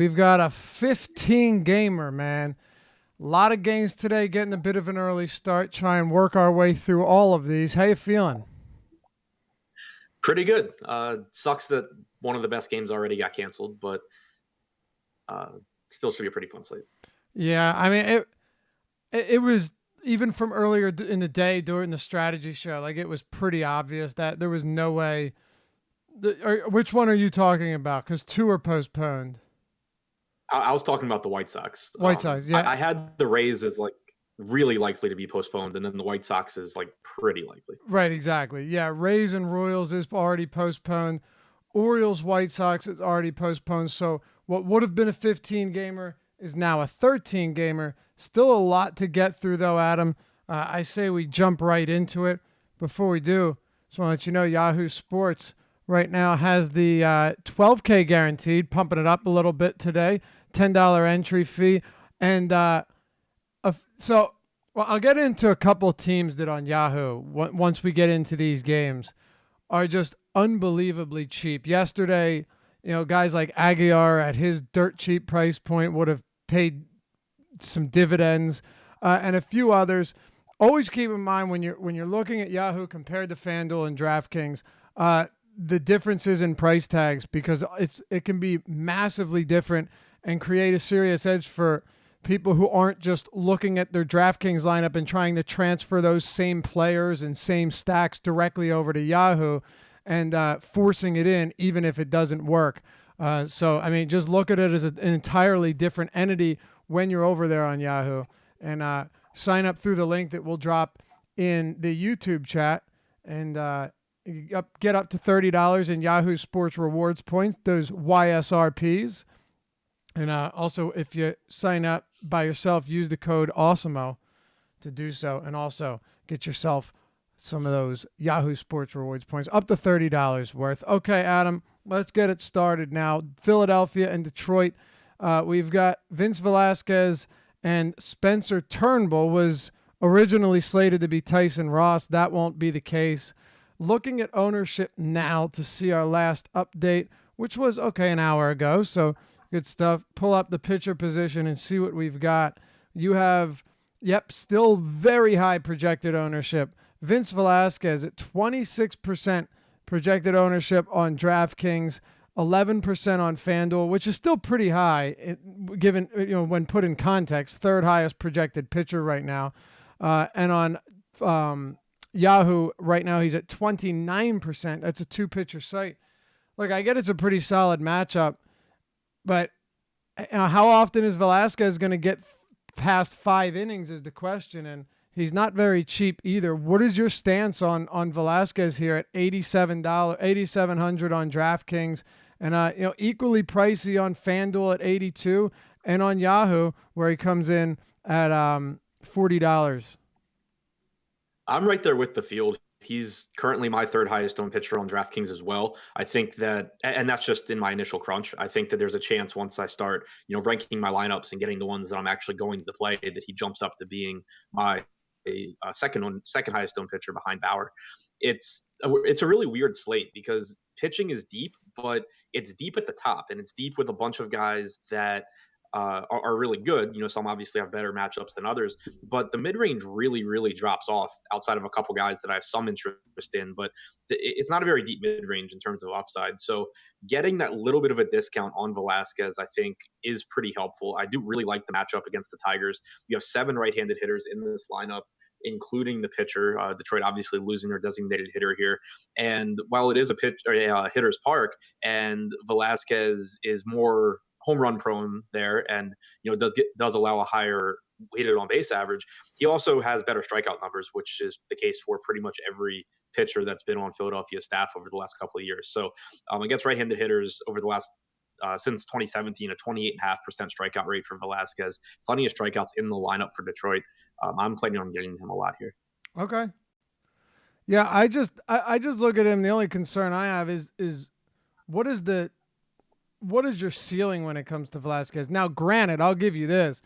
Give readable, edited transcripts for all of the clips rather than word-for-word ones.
We've got a 15 gamer, man. A lot of games today, getting a bit of an early start. Try and work our way through all of these. How you feeling? Pretty good. Sucks that one of the best games already got canceled, but uh, still should be a pretty fun slate. Yeah, I mean it was even from earlier in the day during the strategy show. Like it was pretty obvious that there was no way. Which one are you talking about? Because two are postponed. I was talking about the White Sox. White Sox, yeah, I had the Rays as like really likely to be postponed, and then the White Sox is like pretty likely. right, exactly. Yeah, Rays and Royals is already postponed. Orioles, White Sox is already postponed. So what would have been a 15 gamer is now a 13 gamer. Still a lot to get through, though, Adam. I say we jump right into it. Before we do, just want to let you know Yahoo Sports right now has the 12K guaranteed, pumping it up a little bit today. $10 entry fee. And so well, I'll get into a couple teams that on Yahoo, once we get into these games, are just unbelievably cheap. Yesterday, guys like Aguilar at his dirt cheap price point would have paid some dividends, and a few others. Always keep in mind when you're looking at Yahoo compared to FanDuel and DraftKings, the differences in price tags, because it can be massively different and create a serious edge for people who aren't just looking at their DraftKings lineup and trying to transfer those same players and same stacks directly over to Yahoo and forcing it in, even if it doesn't work. So, I mean, just look at it as an entirely different entity when you're over there on Yahoo. And sign up through the link that we'll drop in the YouTube chat and get up to $30 in Yahoo Sports Rewards points, those YSRPs. And also, if you sign up by yourself, use the code AWESOMO to do so. And also get yourself some of those Yahoo Sports Rewards points, up to $30 worth. Okay, Adam, let's get it started now. Philadelphia and Detroit. We've got Vince Velasquez and Spencer Turnbull was originally slated to be Tyson Ross. That won't be the case. Looking at ownership now to see our last update, which was, an hour ago. So good stuff. Pull up the pitcher position and see what we've got. You have, still very high projected ownership. Vince Velasquez at 26% projected ownership on DraftKings, 11% on FanDuel, which is still pretty high given, when put in context, third highest projected pitcher right now. And on Yahoo right now, he's at 29%. That's a two-pitcher site. Look, I get it's a pretty solid matchup, but how often is Velasquez going to get past 5 innings is the question, and he's not very cheap either. What is your stance on Velasquez here at $8,700 on DraftKings, and equally pricey on FanDuel at $82, and on Yahoo where he comes in at $40? I'm right there with the field. He's currently my third highest owned pitcher on DraftKings as well. I think that, and that's just in my initial crunch. I think that there's a chance once I start, ranking my lineups and getting the ones that I'm actually going to play, that he jumps up to being my second highest owned pitcher behind Bauer. It's a really weird slate because pitching is deep, but it's deep at the top, and it's deep with a bunch of guys that are really good. Some obviously have better matchups than others, but the mid range really, really drops off outside of a couple guys that I have some interest in. But it's not a very deep mid range in terms of upside. So getting that little bit of a discount on Velasquez, I think, is pretty helpful. I do really like the matchup against the Tigers. You have 7 right-handed hitters in this lineup, including the pitcher. Detroit obviously losing their designated hitter here. And while it is a hitter's park, and Velasquez is more home run prone there, and does allow a higher weighted on base average, he also has better strikeout numbers, which is the case for pretty much every pitcher that's been on Philadelphia staff over the last couple of years. So against right-handed hitters over the last since 2017, a 28.5% strikeout rate for Velasquez. Plenty of strikeouts in the lineup for Detroit. I'm planning on getting him a lot here. Okay. Yeah, I just look at him. The only concern I have is what is your ceiling when it comes to Velasquez? Now, granted, I'll give you this.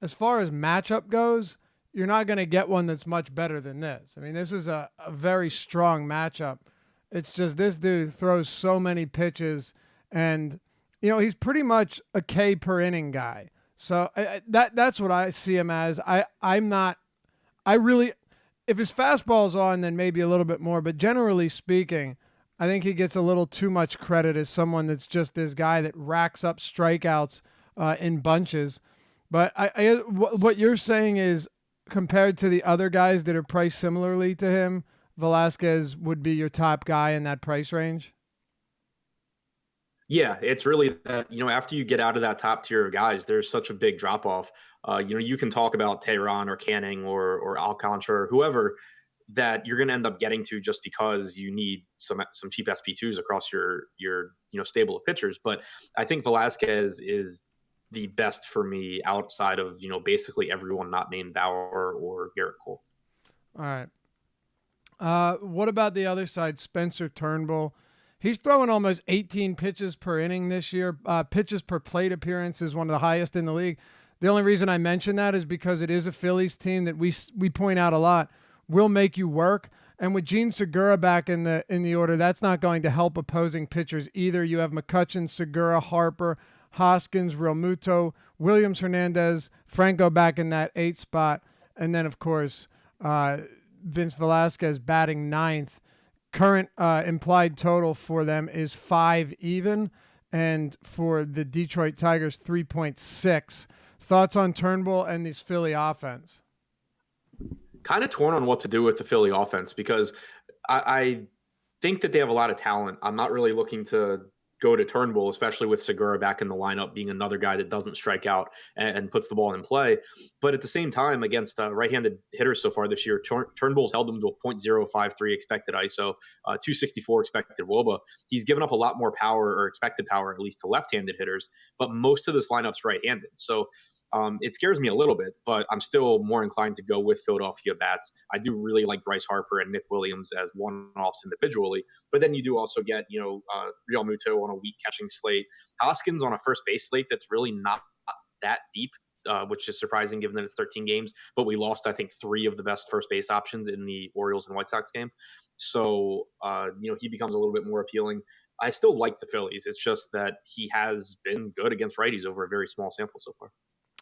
As far as matchup goes, you're not going to get one that's much better than this. I mean, this is a very strong matchup. It's just this dude throws so many pitches, and he's pretty much a K per inning guy. So that's what I see him as. I'm not. I really, if his fastball's on, then maybe a little bit more. But generally speaking, I think he gets a little too much credit as someone that's just this guy that racks up strikeouts in bunches. But what you're saying is, compared to the other guys that are priced similarly to him, Velasquez would be your top guy in that price range. Yeah, it's really that, after you get out of that top tier of guys, there's such a big drop off. You can talk about Tehran or Canning or Alcantara or whoever that you're going to end up getting to just because you need some cheap SP2s across your stable of pitchers. But I think Velasquez is the best for me outside of basically everyone not named Bauer or Garrett Cole. All right. What about the other side, Spencer Turnbull? He's throwing almost 18 pitches per inning this year. Pitches per plate appearance is one of the highest in the league. The only reason I mention that is because it is a Phillies team that we point out a lot will make you work. And with Gene Segura back in the order, that's not going to help opposing pitchers either. You have McCutchen, Segura, Harper, Hoskins, Realmuto, Williams, Hernandez, Franco back in that 8 spot, and then of course Vince Velasquez batting 9th. Current implied total for them is 5 even, and for the Detroit Tigers 3.6. Thoughts on Turnbull and this Philly offense? Kind of torn on what to do with the Philly offense because I think that they have a lot of talent. I'm not really looking to go to Turnbull, especially with Segura back in the lineup, being another guy that doesn't strike out and puts the ball in play. But at the same time, against right-handed hitters so far this year, Turnbull's held them to a .053 expected ISO, 264 expected WOBA. He's given up a lot more power, or expected power, at least to left-handed hitters, but most of this lineup's right-handed. So it scares me a little but, but I'm still more inclined to go with Philadelphia bats. I do really like Bryce Harper and Nick Williams as one-offs individually, but then you do also get, Real Muto on a weak catching slate, Hoskins on a first base slate that's really not that deep, which is surprising given that it's 13 games, but we lost, I think, 3 of the best first base options in the Orioles and White Sox game. So, he becomes a little bit more appealing. I still like the Phillies. It's just that he has been good against righties over a very small sample so far.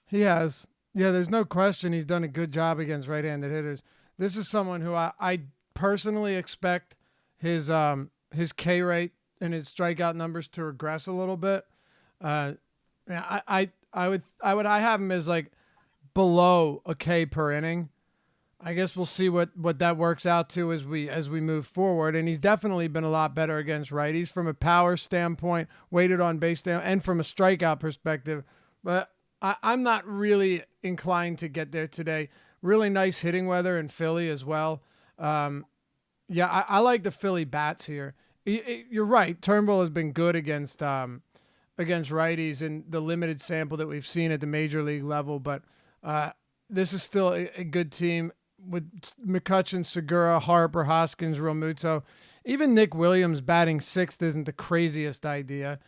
He has. Yeah, there's no question he's done a good job against right-handed hitters. This is someone who I personally expect his K rate and his strikeout numbers to regress a little bit. I would have him as like below a K per inning. I guess we'll see what that works out to as we move forward. And he's definitely been a lot better against righties from a power standpoint, weighted on base standpoint, and from a strikeout perspective. But I'm not really inclined to get there today. Really nice hitting weather in Philly as well. I like the Philly bats here. You're right. Turnbull has been good against righties in the limited sample that we've seen at the major league level, but this is still a good team with McCutchen, Segura, Harper, Hoskins, Realmuto. Even Nick Williams batting 6th isn't the craziest idea.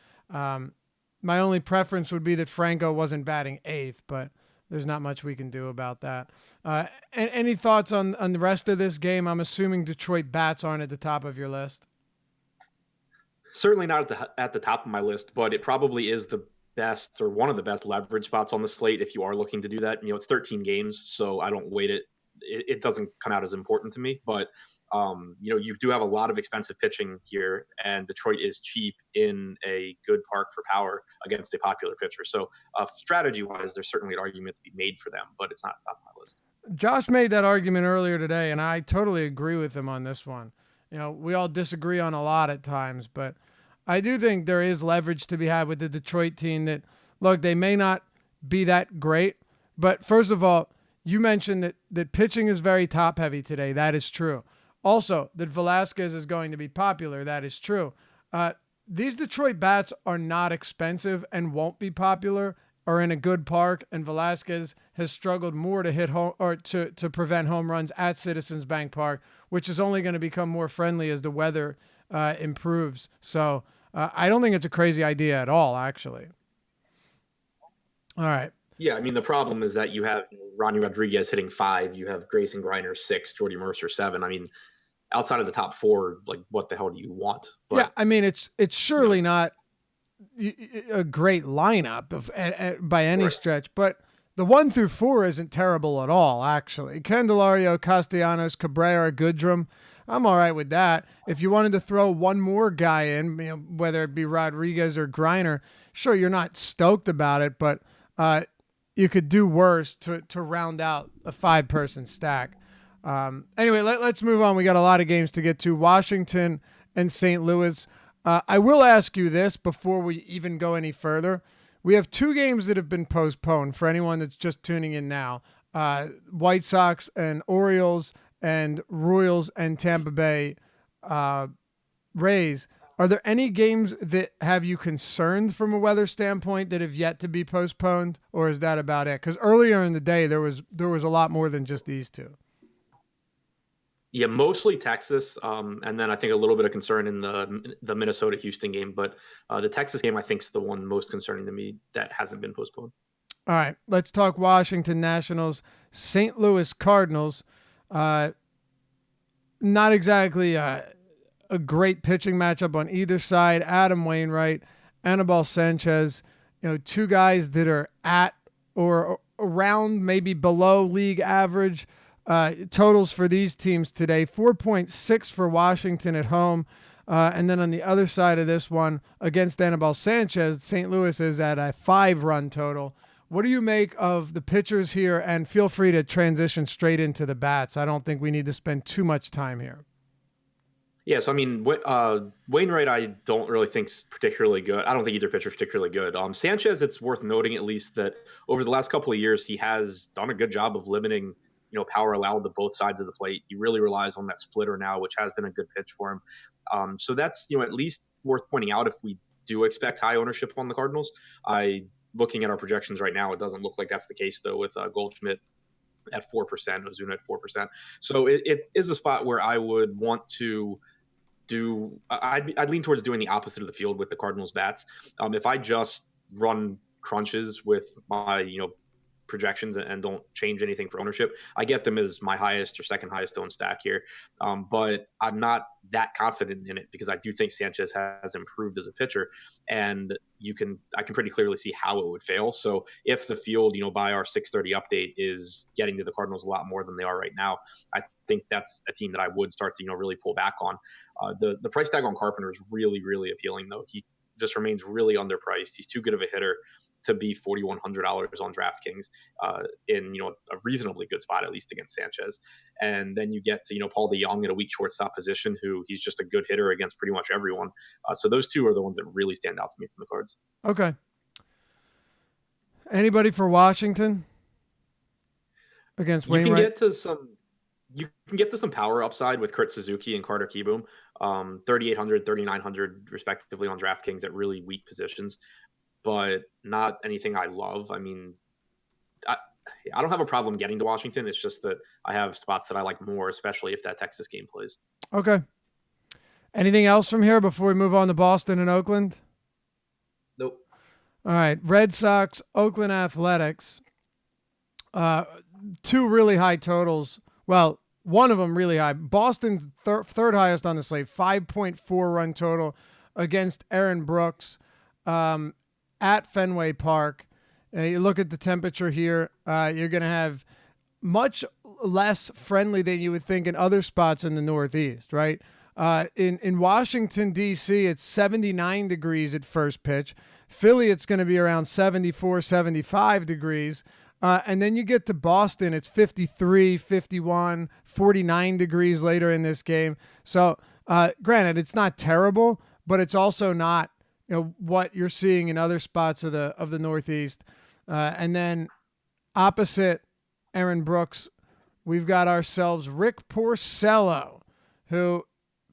My only preference would be that Franco wasn't batting 8th, but there's not much we can do about that. Any thoughts on the rest of this game? I'm assuming Detroit bats aren't at the top of your list. Certainly not at the top of my list, but it probably is the best or one of the best leverage spots on the slate if you are looking to do that. It's 13 games, so I don't weight it. It doesn't come out as important to me, but you do have a lot of expensive pitching here, and Detroit is cheap in a good park for power against a popular pitcher. So strategy-wise, there's certainly an argument to be made for them, but it's not top of my list. Josh made that argument earlier today, and I totally agree with him on this one. We all disagree on a lot at times, but I do think there is leverage to be had with the Detroit team that, look, they may not be that great, but first of all, you mentioned that pitching is very top-heavy today. That is true. Also, that Velasquez is going to be popular. That is true. These Detroit bats are not expensive and won't be popular or in a good park, and Velasquez has struggled more to hit home or to prevent home runs at Citizens Bank Park, which is only going to become more friendly as the weather improves. So I don't think it's a crazy idea at all, actually. All right. Yeah, I mean, the problem is that you have Ronnie Rodriguez hitting 5, you have Grayson Griner 6, Jordy Mercer 7. I mean, outside of the top 4, like, what the hell do you want? But, yeah, I mean, it's surely not a great lineup by any stretch, but the 1 through 4 isn't terrible at all, actually. Candelario, Castellanos, Cabrera, Goodrum. I'm all right with that. If you wanted to throw one more guy in, whether it be Rodriguez or Griner, sure, you're not stoked about it, but you could do worse to round out a 5-person stack. Anyway, let's move on. We got a lot of games to get to. Washington and St. Louis. I will ask you this before we even go any further. We have 2 games that have been postponed for anyone that's just tuning in now. White Sox and Orioles and Royals and Tampa Bay Rays. Are there any games that have you concerned from a weather standpoint that have yet to be postponed, or is that about it? Because earlier in the day there was a lot more than just these 2. Yeah, mostly Texas, and then I think a little bit of concern in the Minnesota-Houston game. But the Texas game, I think, is the one most concerning to me that hasn't been postponed. All right, let's talk Washington Nationals, St. Louis Cardinals. Not exactly a great pitching matchup on either side. Adam Wainwright, Anibal Sanchez, 2 guys that are at or around, maybe below league average. Totals for these teams today, 4.6 for Washington at home. And then on the other side of this one, against Anibal Sanchez, St. Louis is at a 5-run total. What do you make of the pitchers here? And feel free to transition straight into the bats. I don't think we need to spend too much time here. Yes, I mean, Wainwright, I don't really think is particularly good. I don't think either pitcher is particularly good. Sanchez, it's worth noting at least that over the last couple of years, he has done a good job of limiting power allowed to both sides of the plate. He really relies on that splitter now, which has been a good pitch for him. So that's, at least worth pointing out if we do expect high ownership on the Cardinals. Looking at our projections right now, it doesn't look like that's the case, though, with Goldschmidt at 4%, Ozuna at 4%. So it is a spot where I would want to I'd lean towards doing the opposite of the field with the Cardinals bats. If I just run crunches with my, projections and don't change anything for ownership, I get them as my highest or second highest owned stack here. But I'm not that confident in it because I do think Sanchez has improved as a pitcher, and I can pretty clearly see how it would fail. So if the field, by our 6:30 update is getting to the Cardinals a lot more than they are right now, I think that's a team that I would start to, really pull back on. The price tag on Carpenter is really, really appealing, though. He just remains really underpriced. He's too good of a hitter to be $4,100 on DraftKings in a reasonably good spot, at least against Sanchez. And then you get to Paul DeJong at a weak shortstop position, who he's just a good hitter against pretty much everyone. So those 2 are the ones that really stand out to me from the cards. Okay. Anybody for Washington against Wainwright? You can get to some power upside with Kurt Suzuki and Carter Kieboom, 3,800, 3,900 respectively on DraftKings at really weak positions, but not anything I love. I mean, I don't have a problem getting to Washington. It's just that I have spots that I like more, especially if that Texas game plays. Okay. Anything else from here before we move on to Boston and Oakland? Nope. All right. Red Sox, Oakland Athletics. 2 really high totals. Well, one of them really high. Boston's third highest on the slate, 5.4 run total against Aaron Brooks at Fenway Park. You look at the temperature here, you're going to have much less friendly than you would think in other spots in the Northeast, right? In Washington, D.C., it's 79 degrees at first pitch. Philly, it's going to be around 74, 75 degrees. And then you get to Boston, it's 53, 51, 49 degrees later in this game. So, granted, it's not terrible, but it's also not what you're seeing in other spots of the Northeast. And then opposite Aaron Brooks, we've got ourselves Rick Porcello, who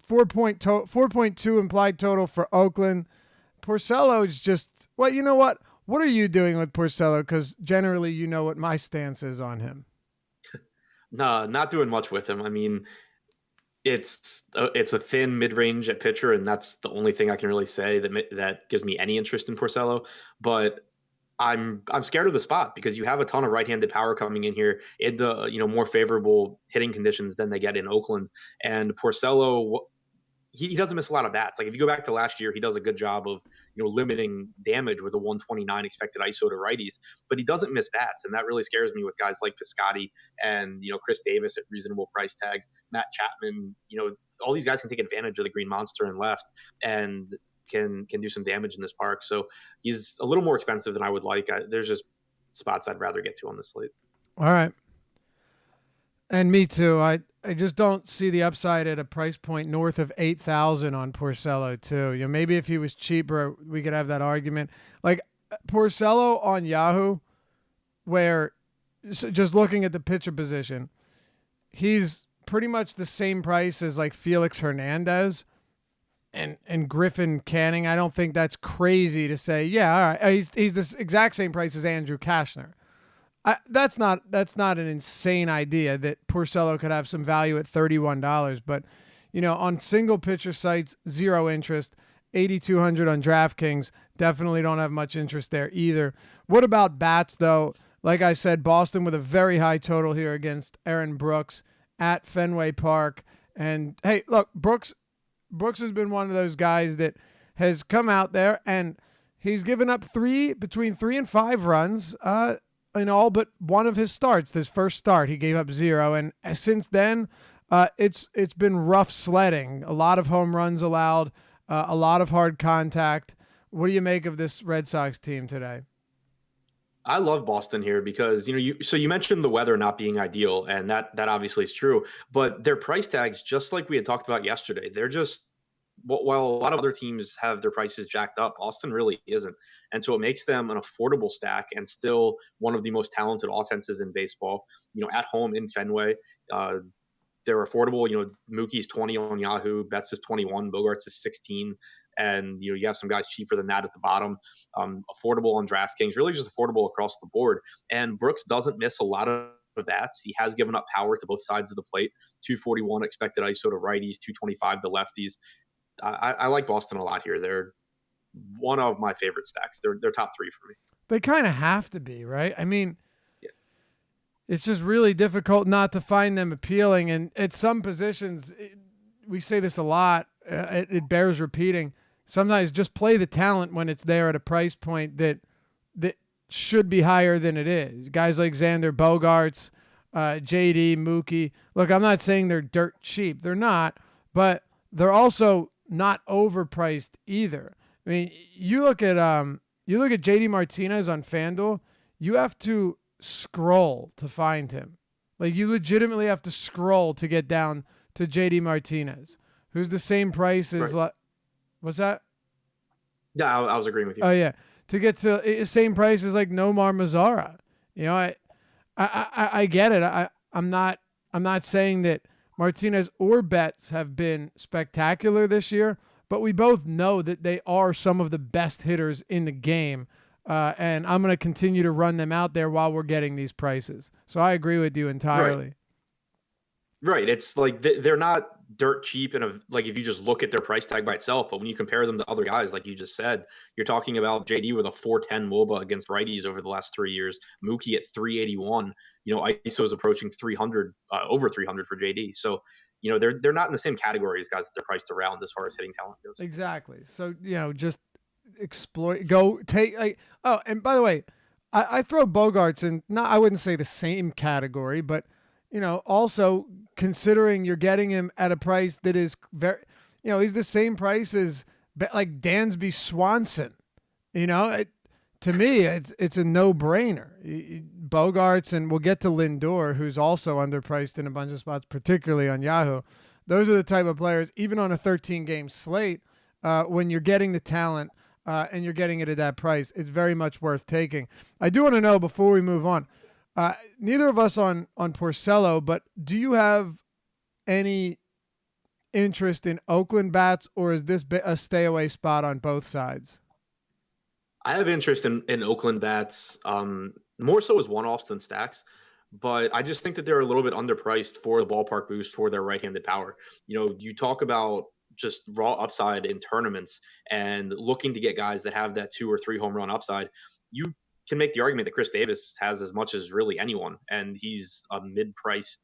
4.2 implied total for Oakland. Porcello is just, well, you know what? What are you doing with Porcello? Because generally, you know what my stance is on him. No, not doing much with him. I mean, it's a thin mid-range at pitcher, and that's the only thing I can really say that gives me any interest in Porcello. But I'm scared of the spot because you have a ton of right-handed power coming in here into more favorable hitting conditions than they get in Oakland. And Porcello, he doesn't miss a lot of bats. Like if you go back to last year, he does a good job of limiting damage with a 129 expected ISO to righties, but he doesn't miss bats, and that really scares me with guys like Piscotty and Chris Davis at reasonable price tags, Matt Chapman. All these guys can take advantage of the green monster and left, and can do some damage in this park. So he's a little more expensive than I would like. There's just spots I'd rather get to on this slate. All right. And me too. I just don't see the upside at a price point north of 8,000 on Porcello too. Maybe if he was cheaper, we could have that argument. Like Porcello on Yahoo, where just looking at the pitcher position, he's pretty much the same price as like Felix Hernandez and Griffin Canning. I don't think that's crazy to say. Yeah, all right, he's the exact same price as Andrew Kashner. That's not an insane idea that Porcello could have some value at $31, but on single pitcher sites, zero interest. 8,200 on DraftKings, definitely don't have much interest there either. What about bats though? Like I said, Boston with a very high total here against Aaron Brooks at Fenway Park. And hey, look, Brooks has been one of those guys that has come out there and he's given up between 3 and 5 runs. In all but one of his starts. His first start, he gave up 0, and since then, it's been rough sledding. A lot of home runs allowed, a lot of hard contact. What do you make of this Red Sox team today? I love Boston here because you mentioned the weather not being ideal, and that obviously is true. But their price tags, just like we had talked about yesterday, they're just while a lot of other teams have their prices jacked up, Boston really isn't. And so it makes them an affordable stack and still one of the most talented offenses in baseball. At home in Fenway, they're affordable. Mookie's 20 on Yahoo, Betts is 21, Bogarts is 16. And, you have some guys cheaper than that at the bottom. Affordable on DraftKings, really just affordable across the board. And Brooks doesn't miss a lot of bats. He has given up power to both sides of the plate. 241 expected ISO to righties, 225 to lefties. I like Boston a lot here. They're one of my favorite stacks. They're top 3 for me. They kind of have to be, right? I mean, yeah. It's just really difficult not to find them appealing. And at some positions, we say this a lot. It bears repeating. Sometimes just play the talent when it's there at a price point that should be higher than it is. Guys like Xander Bogaerts, JD, Mookie. Look, I'm not saying they're dirt cheap. They're not, but they're also not overpriced either. I mean, you look at JD Martinez on FanDuel, you have to scroll to find him. Like you legitimately have to scroll to get down to JD Martinez, who's the same price as right. What's that? Yeah, I was agreeing with you. Oh yeah, to get to the same price as like Nomar Mazara. I get it. I'm not saying that Martinez or Betts have been spectacular this year, but we both know that they are some of the best hitters in the game, and I'm going to continue to run them out there while we're getting these prices. So I agree with you entirely. Right. It's like they're not dirt cheap, and like if you just look at their price tag by itself, but when you compare them to other guys, like you just said, you're talking about JD with a 410 WOBA against righties over the last 3 years, Mookie at 381. ISO is approaching 300, over 300 for JD. So they're not in the same category as guys that they're priced around as far as hitting talent goes. Exactly. So just exploit. Go take like. Oh, and by the way, I throw Bogarts in. Not I wouldn't say the same category, but also considering you're getting him at a price that is very, he's the same price as like Dansby Swanson. To me, it's a no-brainer. Bogarts, and we'll get to Lindor, who's also underpriced in a bunch of spots, particularly on Yahoo. Those are the type of players, even on a 13-game slate, when you're getting the talent and you're getting it at that price, it's very much worth taking. I do want to know, before we move on, neither of us on Porcello, but do you have any interest in Oakland bats, or is this a stay away spot on both sides? I have interest in Oakland bats, more so as one-offs than stacks, but I just think that they're a little bit underpriced for the ballpark boost for their right-handed power. You talk about just raw upside in tournaments and looking to get guys that have that 2 or 3 home run upside. You can make the argument that Chris Davis has as much as really anyone, and he's a mid-priced,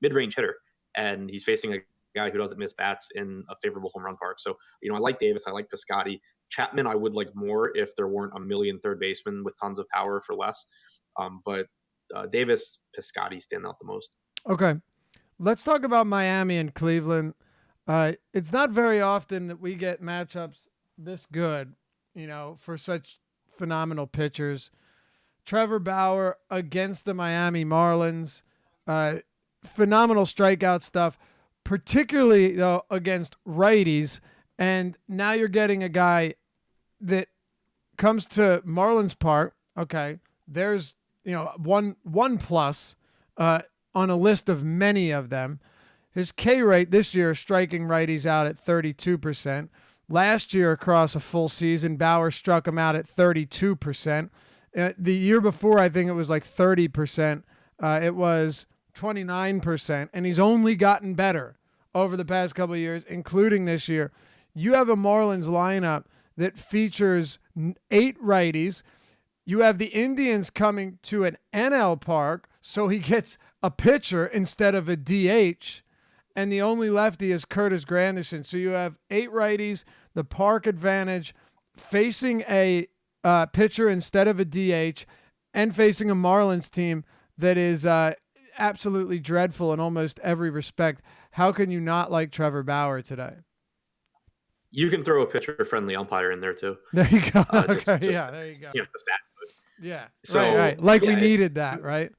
mid-range hitter, and he's facing a guy who doesn't miss bats in a favorable home run park. So, I like Davis. I like Piscotty. Chapman, I would like more if there weren't a million third basemen with tons of power for less. But Davis, Piscotty stand out the most. Okay. Let's talk about Miami and Cleveland. It's not very often that we get matchups this good, for such phenomenal pitchers. Trevor Bauer against the Miami Marlins. Phenomenal strikeout stuff, particularly though against righties. And now you're getting a guy that comes to Marlins Park. Okay, there's one plus on a list of many of them. His K rate this year, striking righties out at 32%. Last year, across a full season, Bauer struck him out at 32%. The year before, I think it was like 30%. It was 29%, and he's only gotten better over the past couple of years, including this year. You have a Marlins lineup that features 8 righties. You have the Indians coming to an NL park, so he gets a pitcher instead of a DH, and the only lefty is Curtis Granderson. So you have 8 righties, the park advantage, facing a pitcher instead of a DH, and facing a Marlins team that is absolutely dreadful in almost every respect. How can you not like Trevor Bauer today? You can throw a pitcher-friendly umpire in there too. There you go. Okay, yeah, there you go. Just that. Yeah. So, right. Like we needed that, right?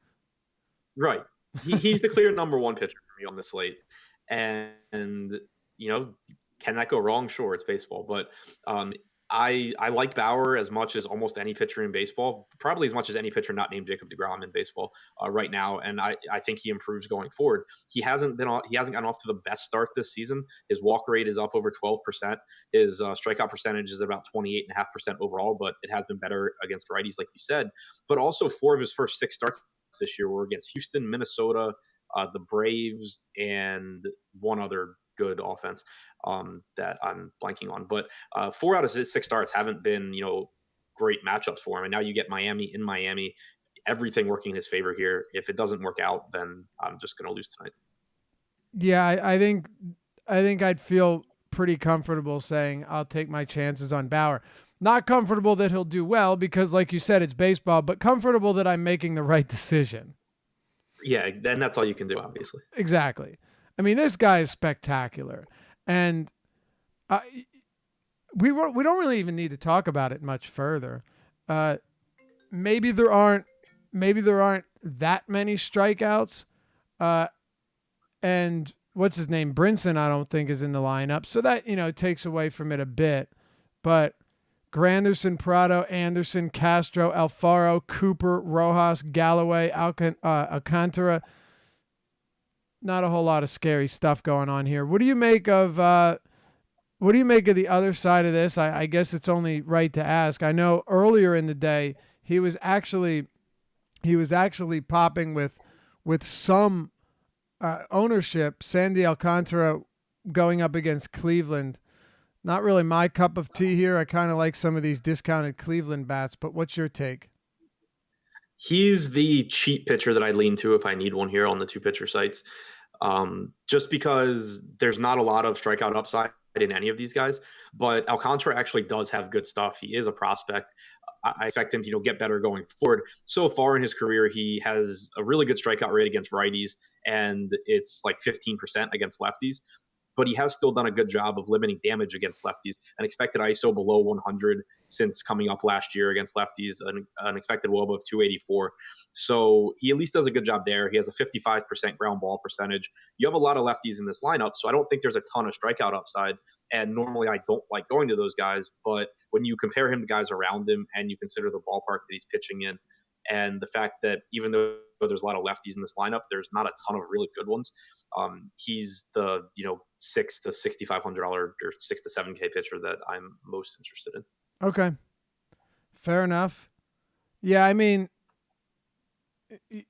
Right. He's the clear number one pitcher for me on the slate. And can that go wrong? Sure, it's baseball. But I like Bauer as much as almost any pitcher in baseball, probably as much as any pitcher not named Jacob deGrom in baseball right now. And I think he improves going forward. He hasn't gotten off to the best start this season. His walk rate is up over 12%. His strikeout percentage is about 28.5% overall, but it has been better against righties, like you said. But also 4 of his first 6 starts this year were against Houston, Minnesota, the Braves, and one other good offense that I'm blanking on. But 4 out of 6 starts haven't been, great matchups for him. And now you get Miami in Miami, everything working in his favor here. If it doesn't work out, then I'm just going to lose tonight. Yeah, I think I'd feel pretty comfortable saying I'll take my chances on Bauer. Not comfortable that he'll do well because, like you said, it's baseball, but comfortable that I'm making the right decision. Yeah, and that's all you can do, obviously. Exactly. I mean, this guy is spectacular. And we don't really even need to talk about it much further. Maybe there aren't that many strikeouts. And what's his name? Brinson, I don't think is in the lineup. So that, takes away from it a bit. But Granderson, Prado, Anderson, Castro, Alfaro, Cooper, Rojas, Galloway, Alcantara. Not a whole lot of scary stuff going on here. What do you make of the other side of this? I guess it's only right to ask. I know earlier in the day he was actually popping with some ownership. Sandy Alcantara going up against Cleveland. Not really my cup of tea here. I kind of like some of these discounted Cleveland bats, but what's your take? He's the cheap pitcher that I lean to if I need one here on the 2 pitcher sites. Just because there's not a lot of strikeout upside in any of these guys, but Alcantara actually does have good stuff. He is a prospect. I expect him to get better going forward. So far in his career, he has a really good strikeout rate against righties, and it's like 15% against lefties. But he has still done a good job of limiting damage against lefties. An expected ISO below 100 since coming up last year against lefties, an expected WOBA of 284. So he at least does a good job there. He has a 55% ground ball percentage. You have a lot of lefties in this lineup, so I don't think there's a ton of strikeout upside. And normally I don't like going to those guys. But when you compare him to guys around him and you consider the ballpark that he's pitching in, and the fact that even though there's a lot of lefties in this lineup, there's not a ton of really good ones. He's the $6,000 to $6,500 or $6,000 to $7,000 pitcher that I'm most interested in. Okay, fair enough. Yeah, I mean,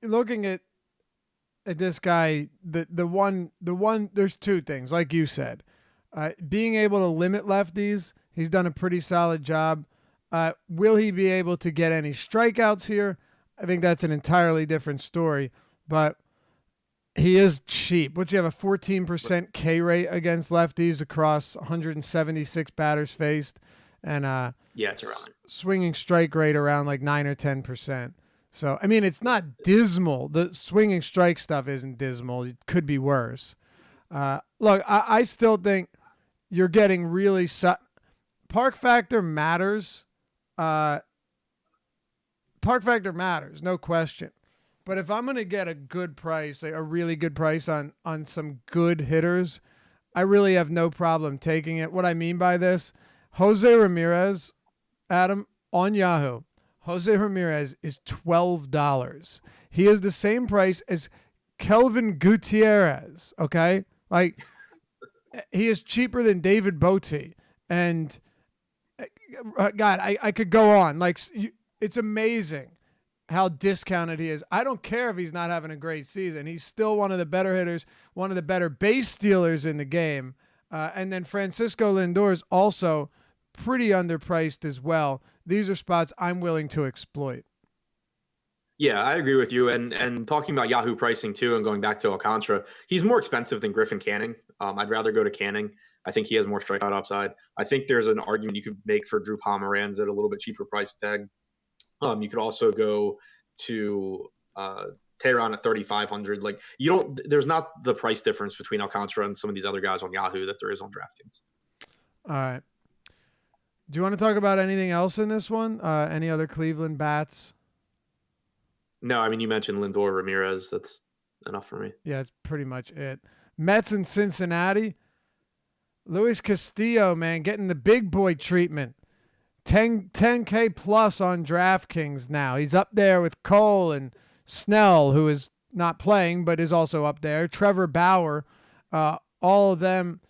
looking at this guy, the one. There's 2 things, like you said, being able to limit lefties. He's done a pretty solid job. Will he be able to get any strikeouts here? I think that's an entirely different story. But He is cheap. What's he have, a 14% K rate against lefties across 176 batters faced, and Yeah, it's around. Swinging strike rate around like 9 or 10%. So I mean, it's not dismal. The swinging strike stuff isn't dismal. It could be worse. Look, I still think you're getting really park factor matters. Park factor matters, no question. But if I'm gonna get a good price, like a really good price on some good hitters, I really have no problem taking it. What I mean by this, Jose Ramirez, Adam, on Yahoo, Jose Ramirez is $12. He is the same price as Kelvin Gutierrez. Okay, like he is cheaper than David Bote, and God, I could go on. Like it's amazing how discounted he is. I don't care if he's not having a great season. He's still one of the better hitters, one of the better base stealers in the game. And then Francisco Lindor is also pretty underpriced as well. These are spots I'm willing to exploit. Yeah, I agree with you. And talking about Yahoo pricing too, and going back to Alcantara, he's more expensive than Griffin Canning. I'd rather go to Canning. I think he has more strikeout upside. I think there's an argument you could make for Drew Pomeranz at a little bit cheaper price tag. You could also go to Tehran at 3,500. Like there's not the price difference between Alcantara and some of these other guys on Yahoo that there is on DraftKings. All right. Do you want to talk about anything else in this one? Any other Cleveland bats? No, I mean, you mentioned Lindor, Ramirez. That's enough for me. Yeah, that's pretty much it. Mets in Cincinnati. Luis Castillo, man, getting the big boy treatment. 10K plus on DraftKings now. He's up there with Cole and Snell, who is not playing but is also up there. Trevor Bauer, all of them,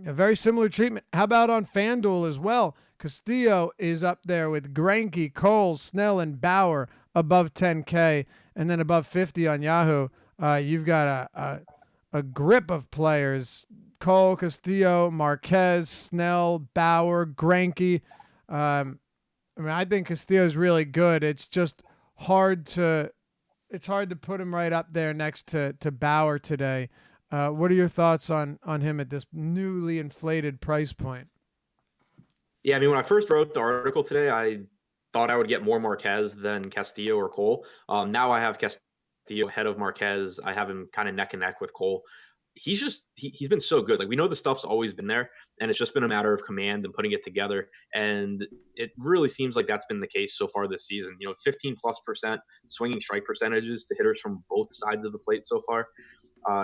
a very similar treatment. How about on FanDuel as well? Castillo is up there with Greinke, Cole, Snell, and Bauer above 10K, and then above 50 on Yahoo. You've got a grip of players: Cole, Castillo, Marquez, Snell, Bauer, Greinke. I mean, I think Castillo is really good. It's just hard to put him right up there next to Bauer today. What are your thoughts on him at this newly inflated price point? Yeah, I mean, when I first wrote the article today, I thought I would get more Marquez than Castillo or Cole. Now I have Castillo ahead of Marquez. I have him kind of neck and neck with Cole. He's been so good. Like, we know the stuff's always been there, and it's just been a matter of command and putting it together. And it really seems like that's been the case so far this season. 15+% swinging strike percentages to hitters from both sides of the plate so far.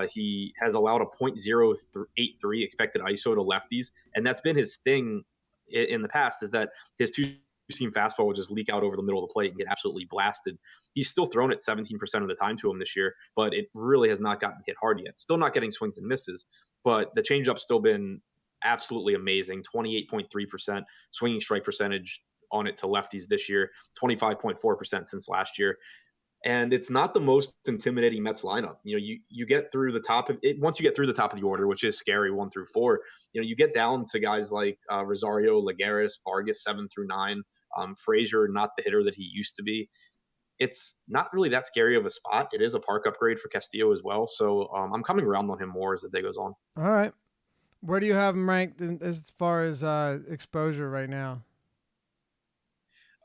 He has allowed a .083 expected ISO to lefties, and that's been his thing in the past, is that his two-seam fastball will just leak out over the middle of the plate and get absolutely blasted. He's still thrown it 17% of the time to him this year, but it really has not gotten hit hard yet. Still not getting swings and misses, but the changeup's still been absolutely amazing. 28.3% swinging strike percentage on it to lefties this year, 25.4% since last year. And it's not the most intimidating Mets lineup. You get through the top of it. Once you get through the top of the order, which is scary, 1 through 4, you get down to guys like Rosario, Lagares, Vargas, 7 through 9, Frazier, not the hitter that he used to be. It's not really that scary of a spot. It is a park upgrade for Castillo as well. So I'm coming around on him more as the day goes on. All right. Where do you have him ranked as far as exposure right now?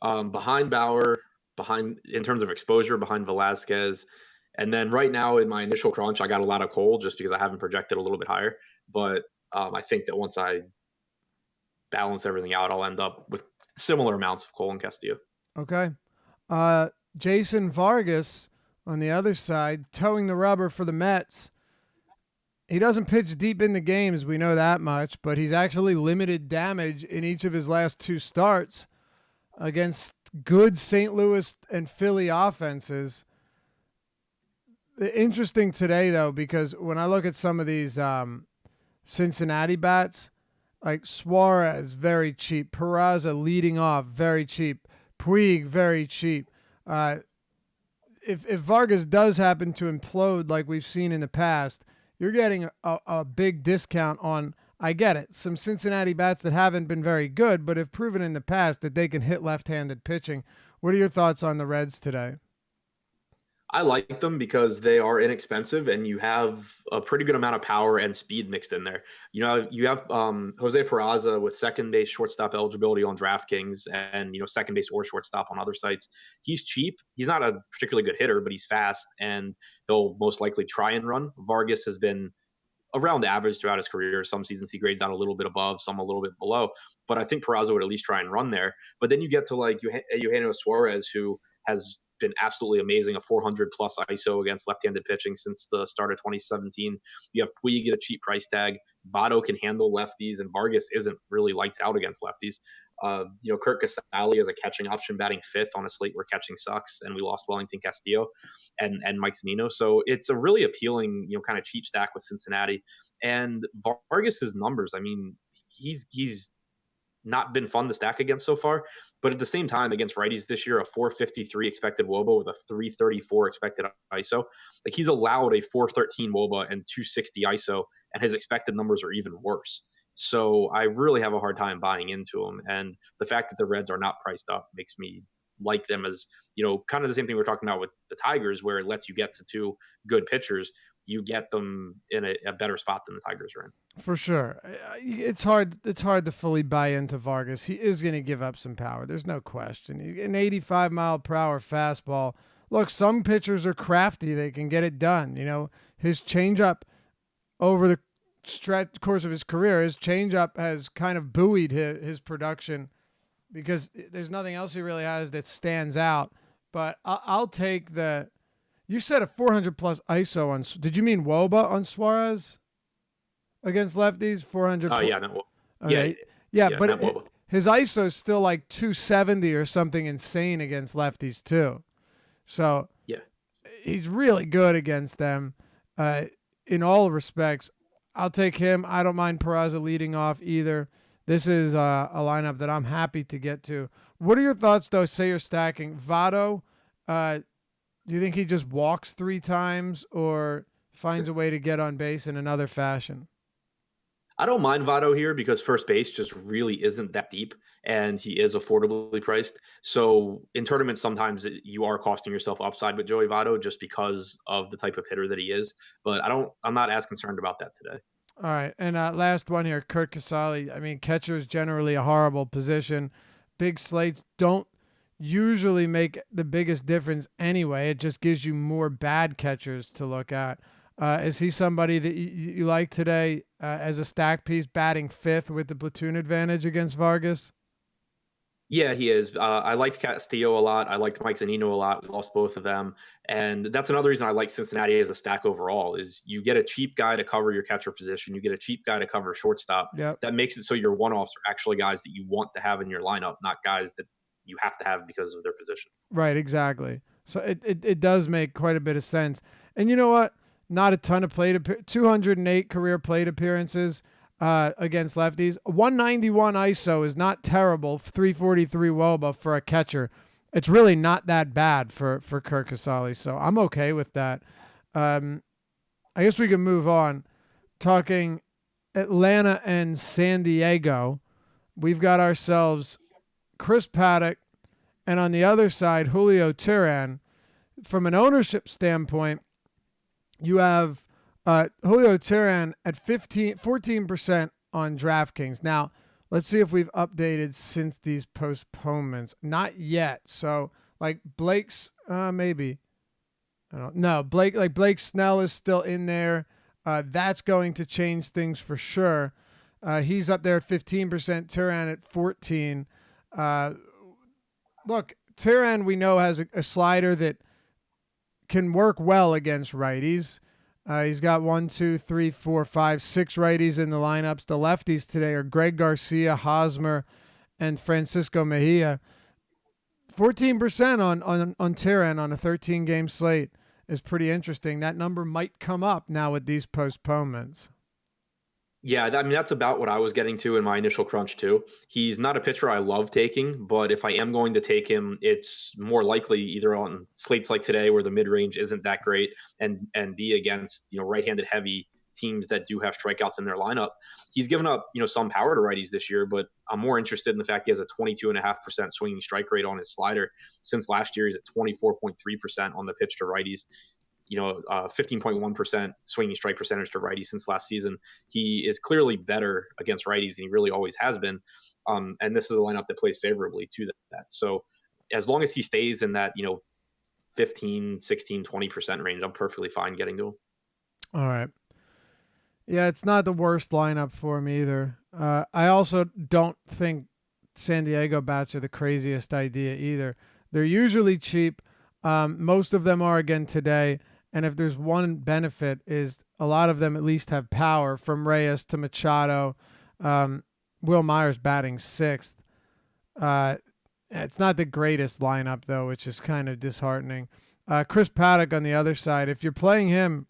Behind Bauer, in terms of exposure, behind Velasquez. And then right now in my initial crunch, I got a lot of Cole just because I haven't projected a little bit higher. But I think that once I balance everything out, I'll end up with similar amounts of Cole and Castillo. Okay. Jason Vargas on the other side, towing the rubber for the Mets. He doesn't pitch deep in the games, we know that much, but he's actually limited damage in each of his last 2 starts against good St. Louis and Philly offenses. Interesting today, though, because when I look at some of these Cincinnati bats, like Suarez, very cheap. Peraza leading off, very cheap. Puig, very cheap. If Vargas does happen to implode like we've seen in the past, you're getting a big discount on, I get it, some Cincinnati bats that haven't been very good, but have proven in the past that they can hit left-handed pitching. What are your thoughts on the Reds today? I like them because they are inexpensive and you have a pretty good amount of power and speed mixed in there. You have Jose Peraza with second base, shortstop eligibility on DraftKings, and second base or shortstop on other sites. He's cheap. He's not a particularly good hitter, but he's fast and he'll most likely try and run. Vargas has been around average throughout his career. Some seasons he grades out a little bit above, some a little bit below. But I think Peraza would at least try and run there. But then you get to like Eugenio Suarez, who has been absolutely amazing, a 400 plus ISO against left-handed pitching since the start of 2017. You have Puig at a cheap price tag. Votto can handle lefties, and Vargas isn't really lights out against lefties. Kurt Casale as a catching option, batting fifth on a slate where catching sucks, and we lost Wellington Castillo and Mike Zunino. So it's a really appealing, kind of cheap stack with Cincinnati. And Vargas's numbers, I mean, he's not been fun to stack against so far, but at the same time, against righties this year, a 453 expected WOBA with a 334 expected ISO. Like, he's allowed a 413 WOBA and 260 ISO, and his expected numbers are even worse. So I really have a hard time buying into him. And the fact that the Reds are not priced up makes me like them as, kind of the same thing we're talking about with the Tigers, where it lets you get to two good pitchers. You get them in a better spot than the Tigers are in. For sure. It's hard to fully buy into Vargas. He is going to give up some power. There's no question. An 85 mile per hour fastball. Look, some pitchers are crafty. They can get it done. His changeup over the course of his career, his changeup has kind of buoyed his production because there's nothing else he really has that stands out. But I'll take the. You said a 400 plus ISO on. Did you mean WOBA on Suarez against lefties? 400. Oh yeah, no, okay. Yeah, but his ISO is still like 270 or something insane against lefties too. So yeah, he's really good against them in all respects. I'll take him. I don't mind Peraza leading off either. This is a lineup that I'm happy to get to. What are your thoughts, though? Say you're stacking Votto. Do you think he just walks 3 times or finds a way to get on base in another fashion? I don't mind Votto here because first base just really isn't that deep and he is affordably priced. So in tournaments, sometimes you are costing yourself upside with Joey Votto just because of the type of hitter that he is. But I'm not as concerned about that today. All right. And last one here, Kurt Casale. I mean, catcher is generally a horrible position. Big slates don't usually make the biggest difference anyway. It just gives you more bad catchers to look at. Is he somebody that you like today as a stack piece, batting fifth with the platoon advantage against Vargas? Yeah, he is. I liked Castillo a lot. I liked Mike Zunino a lot. We lost both of them. And that's another reason I like Cincinnati as a stack overall is you get a cheap guy to cover your catcher position. You get a cheap guy to cover shortstop. Yep. That makes it so your one-offs are actually guys that you want to have in your lineup, not guys that you have to have because of their position. Right, exactly. So it does make quite a bit of sense. And you know what? Not a ton of 208 career plate appearances against lefties. 191 ISO is not terrible. 343 WOBA for a catcher. It's really not that bad for Kurt Casale. So I'm okay with that. I guess we can move on. Talking Atlanta and San Diego, we've got ourselves Chris Paddock, and on the other side, Julio Teheran. From an ownership standpoint, you have Julio Teheran at 14% on DraftKings. Now, let's see if we've updated since these postponements. Not yet. So, like Blake's, maybe. I don't know. Blake Snell is still in there. That's going to change things for sure. He's up there at 15%. Teheran at 14%. Look, Teheran we know has a slider that can work well against righties. He's got 1, 2, 3, 4, 5, 6 righties in the lineups. The lefties today are Greg Garcia, Hosmer, and Francisco Mejia. 14% on Teheran on a 13-game slate is pretty interesting. That number might come up now with these postponements. Yeah, I mean, that's about what I was getting to in my initial crunch, too. He's not a pitcher I love taking, but if I am going to take him, it's more likely either on slates like today where the mid-range isn't that great and B, against right-handed heavy teams that do have strikeouts in their lineup. He's given up, some power to righties this year, but I'm more interested in the fact he has a 22.5% swinging strike rate on his slider. Since last year, he's at 24.3% on the pitch to righties. 15.1% swinging strike percentage to righties since last season. He is clearly better against righties than he really always has been. And this is a lineup that plays favorably to that. So as long as he stays in that, 15, 16, 20% range, I'm perfectly fine getting to him. All right. Yeah, it's not the worst lineup for him either. I also don't think San Diego bats are the craziest idea either. They're usually cheap. Most of them are again today. And if there's one benefit is a lot of them at least have power, from Reyes to Machado. Will Myers batting sixth. It's not the greatest lineup though, which is kind of disheartening. Chris Paddock on the other side, if you're playing him,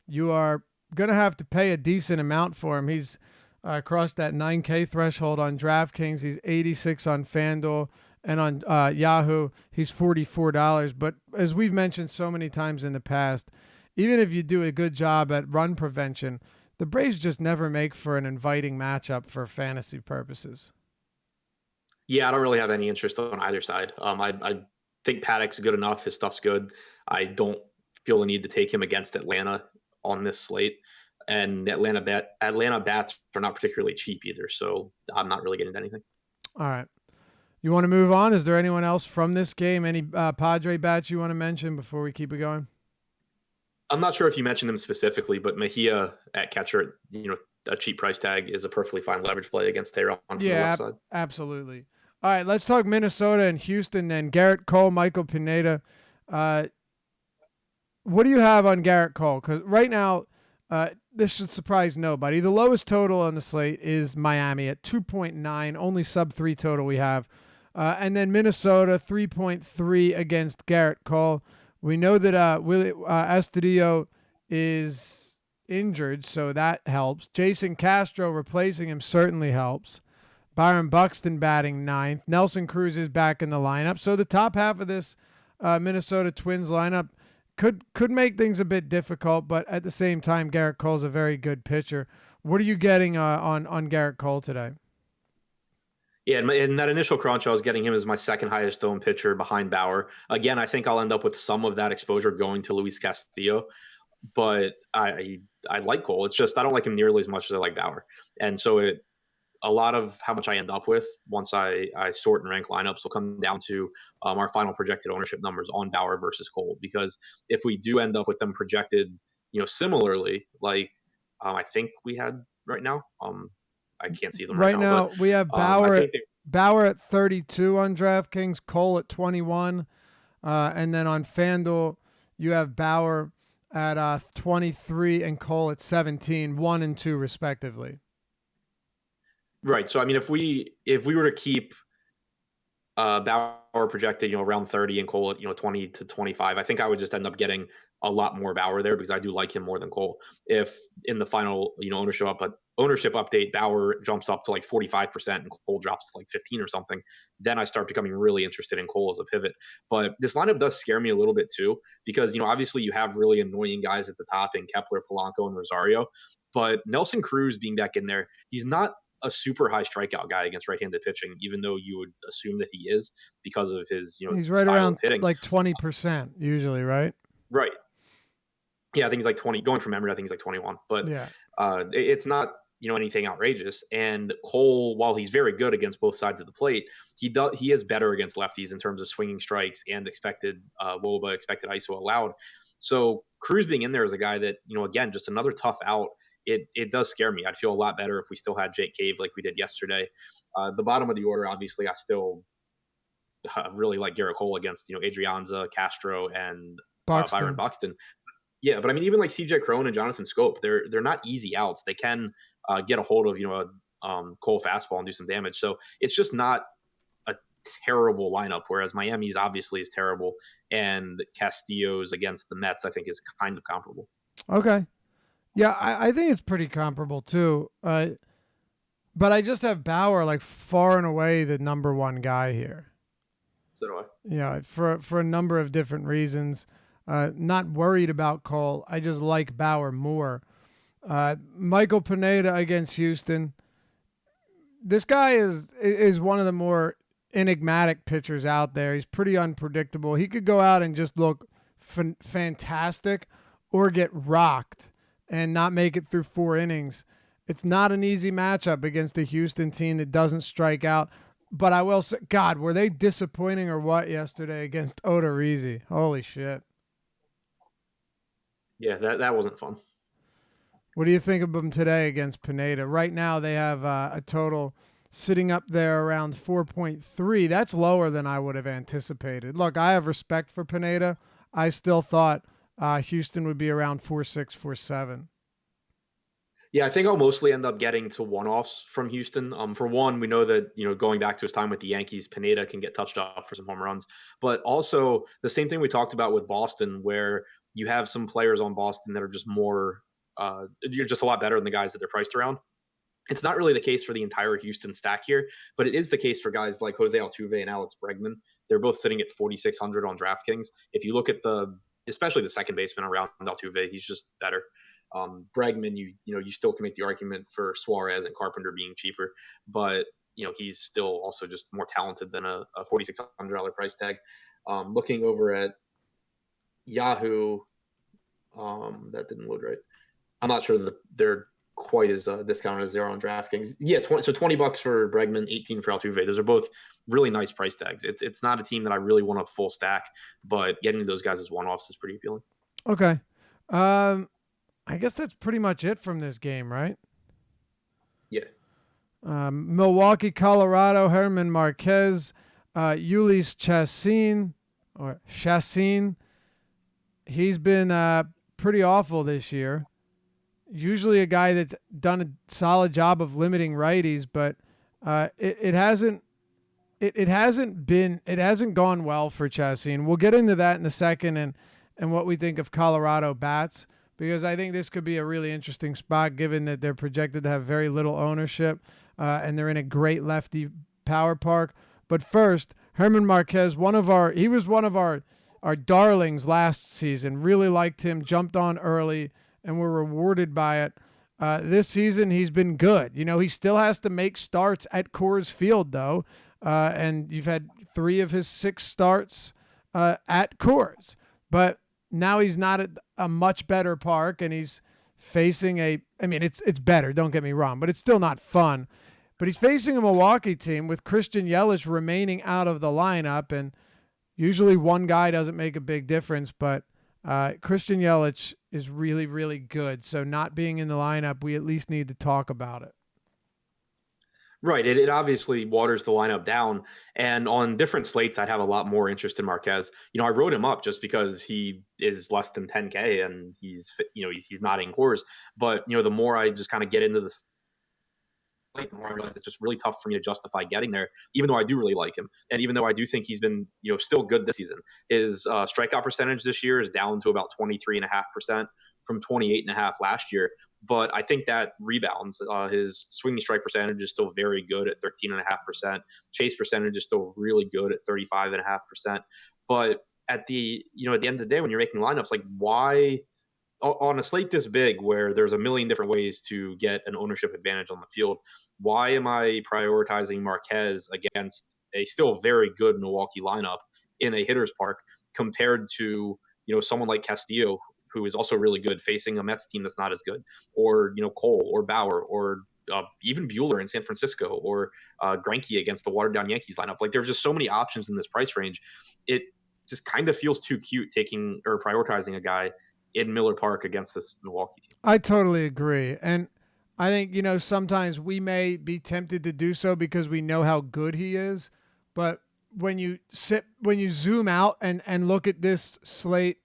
you are going to have to pay a decent amount for him. He's crossed that 9K threshold on DraftKings. He's 86 on FanDuel. And on Yahoo, he's $44. But as we've mentioned so many times in the past, even if you do a good job at run prevention, the Braves just never make for an inviting matchup for fantasy purposes. Yeah, I don't really have any interest on either side. I think Paddock's good enough. His stuff's good. I don't feel the need to take him against Atlanta on this slate. And Atlanta bats are not particularly cheap either. So I'm not really getting into anything. All right. You want to move on? Is there anyone else from this game? Any Padre bats you want to mention before we keep it going? I'm not sure if you mentioned him specifically, but Mejia at catcher, a cheap price tag is a perfectly fine leverage play against Teheran from the left side. Absolutely. All right, let's talk Minnesota and Houston then. Garrett Cole, Michael Pineda. What do you have on Garrett Cole? Because right now, this should surprise nobody. The lowest total on the slate is Miami at 2.9, only sub-3 total we have. And then Minnesota, 3.3 against Garrett Cole. We know that Astudillo is injured, so that helps. Jason Castro replacing him certainly helps. Byron Buxton batting ninth. Nelson Cruz is back in the lineup. So the top half of this Minnesota Twins lineup could make things a bit difficult, but at the same time, Garrett Cole's a very good pitcher. What are you getting on Garrett Cole today? Yeah, in that initial crunch, I was getting him as my second highest owned pitcher behind Bauer. Again, I think I'll end up with some of that exposure going to Luis Castillo, but I like Cole. It's just I don't like him nearly as much as I like Bauer. And so a lot of how much I end up with once I sort and rank lineups will come down to our final projected ownership numbers on Bauer versus Cole. Because if we do end up with them projected, similarly, like I think we had right now, I can't see them right now. But, we have Bauer at 32 on DraftKings, Cole at 21, and then on FanDuel you have Bauer at 23 and Cole at 17, 1 and 2 respectively. Right. So I mean, if we were to keep Bauer projected, around 30 and Cole at 20 to 25, I think I would just end up getting a lot more Bauer there because I do like him more than Cole. If in the final ownership update Bauer jumps up to like 45% and Cole drops to like 15 or something, then I start becoming really interested in Cole as a pivot. But this lineup does scare me a little bit too because obviously you have really annoying guys at the top in Kepler, Polanco, and Rosario, but Nelson Cruz being back in there, he's not a super high strikeout guy against right-handed pitching, even though you would assume that he is because of his, he's right around hitting. Like 20% usually, right? Right. Yeah, I think he's like 20. Going from memory, I think he's like 21. But yeah, it's not anything outrageous. And Cole, while he's very good against both sides of the plate, he is better against lefties in terms of swinging strikes and expected WOBA, expected ISO allowed. So Cruz being in there is a guy that again, just another tough out. It does scare me. I'd feel a lot better if we still had Jake Cave like we did yesterday. The bottom of the order, obviously, I still really like Garrett Cole against Adrianza, Castro, and Byron Buxton. Yeah, but I mean, even like CJ Cron and Jonathan Scope, they're not easy outs. They can get a hold of a Cole fastball and do some damage. So it's just not a terrible lineup. Whereas Miami's obviously is terrible, and Castillo's against the Mets, I think, is kind of comparable. Okay. Yeah, I think it's pretty comparable too. But I just have Bauer like far and away the number one guy here. So do I. Yeah, for a number of different reasons. Not worried about Cole. I just like Bauer more. Michael Pineda against Houston. This guy is one of the more enigmatic pitchers out there. He's pretty unpredictable. He could go out and just look fantastic or get rocked and not make it through 4 innings. It's not an easy matchup against a Houston team that doesn't strike out. But I will say, God, were they disappointing or what yesterday against Odorizzi? Holy shit. Yeah, that wasn't fun. What do you think of them today against Pineda? Right now, they have a total sitting up there around 4.3. That's lower than I would have anticipated. Look, I have respect for Pineda. I still thought Houston would be around 4.6, 4.7. Yeah, I think I'll mostly end up getting to one-offs from Houston. For one, we know that, going back to his time with the Yankees, Pineda can get touched up for some home runs. But also the same thing we talked about with Boston, where you have some players on Boston that are just more, you're just a lot better than the guys that they're priced around. It's not really the case for the entire Houston stack here, but it is the case for guys like Jose Altuve and Alex Bregman. They're both sitting at 4,600 on DraftKings. If you look at especially the second baseman around Altuve, he's just better. Bregman, you still can make the argument for Suarez and Carpenter being cheaper, but he's still also just more talented than a $4,600 price tag. Looking over at Yahoo, that didn't load right. I'm not sure that they're quite as discounted as they are on DraftKings. Yeah, $20 for Bregman, 18 for Altuve. Those are both really nice price tags. It's not a team that I really want a full stack, but getting those guys as one-offs is pretty appealing. Okay. I guess that's pretty much it from this game, right? Yeah. Milwaukee, Colorado, Herman Marquez, Ulysse Chassin, he's been pretty awful this year. Usually a guy that's done a solid job of limiting righties, but it hasn't gone well for Chassin. We'll get into that in a second and what we think of Colorado bats, because I think this could be a really interesting spot given that they're projected to have very little ownership and they're in a great lefty power park. But first, Herman Marquez, he was one of our darlings last season. Really liked him, jumped on early, and were rewarded by it. This season, he's been good. He still has to make starts at Coors Field, though, and you've had 3 of his 6 starts at Coors. But now he's not at a much better park, and he's facing it's better, don't get me wrong, but it's still not fun. But he's facing a Milwaukee team with Christian Yelich remaining out of the lineup, and usually one guy doesn't make a big difference, but Christian Yelich is really, really good. So not being in the lineup, we at least need to talk about it. Right. It obviously waters the lineup down. And on different slates, I'd have a lot more interest in Marquez. I wrote him up just because he is less than 10K and he's not in Coors. But, the more I just kind of get into this, the more I realize it's just really tough for me to justify getting there, even though I do really like him. And even though I do think he's been, still good this season. His strikeout percentage this year is down to about 23.5% from 28.5% last year. But I think that rebounds. His swinging strike percentage is still very good at 13.5%. Chase percentage is still really good at 35.5%. But at the end of the day, when you're making lineups, like why on a slate this big where there's a million different ways to get an ownership advantage on the field, why am I prioritizing Marquez against a still very good Milwaukee lineup in a hitter's park compared to, someone like Castillo, who is also really good facing a Mets team that's not as good, or, Cole or Bauer or even Buehler in San Francisco, or Greinke against the watered down Yankees lineup. Like there's just so many options in this price range. It just kind of feels too cute taking or prioritizing a guy in Miller Park against this Milwaukee team. I totally agree. And I think, sometimes we may be tempted to do so because we know how good he is. But when you zoom out and look at this slate,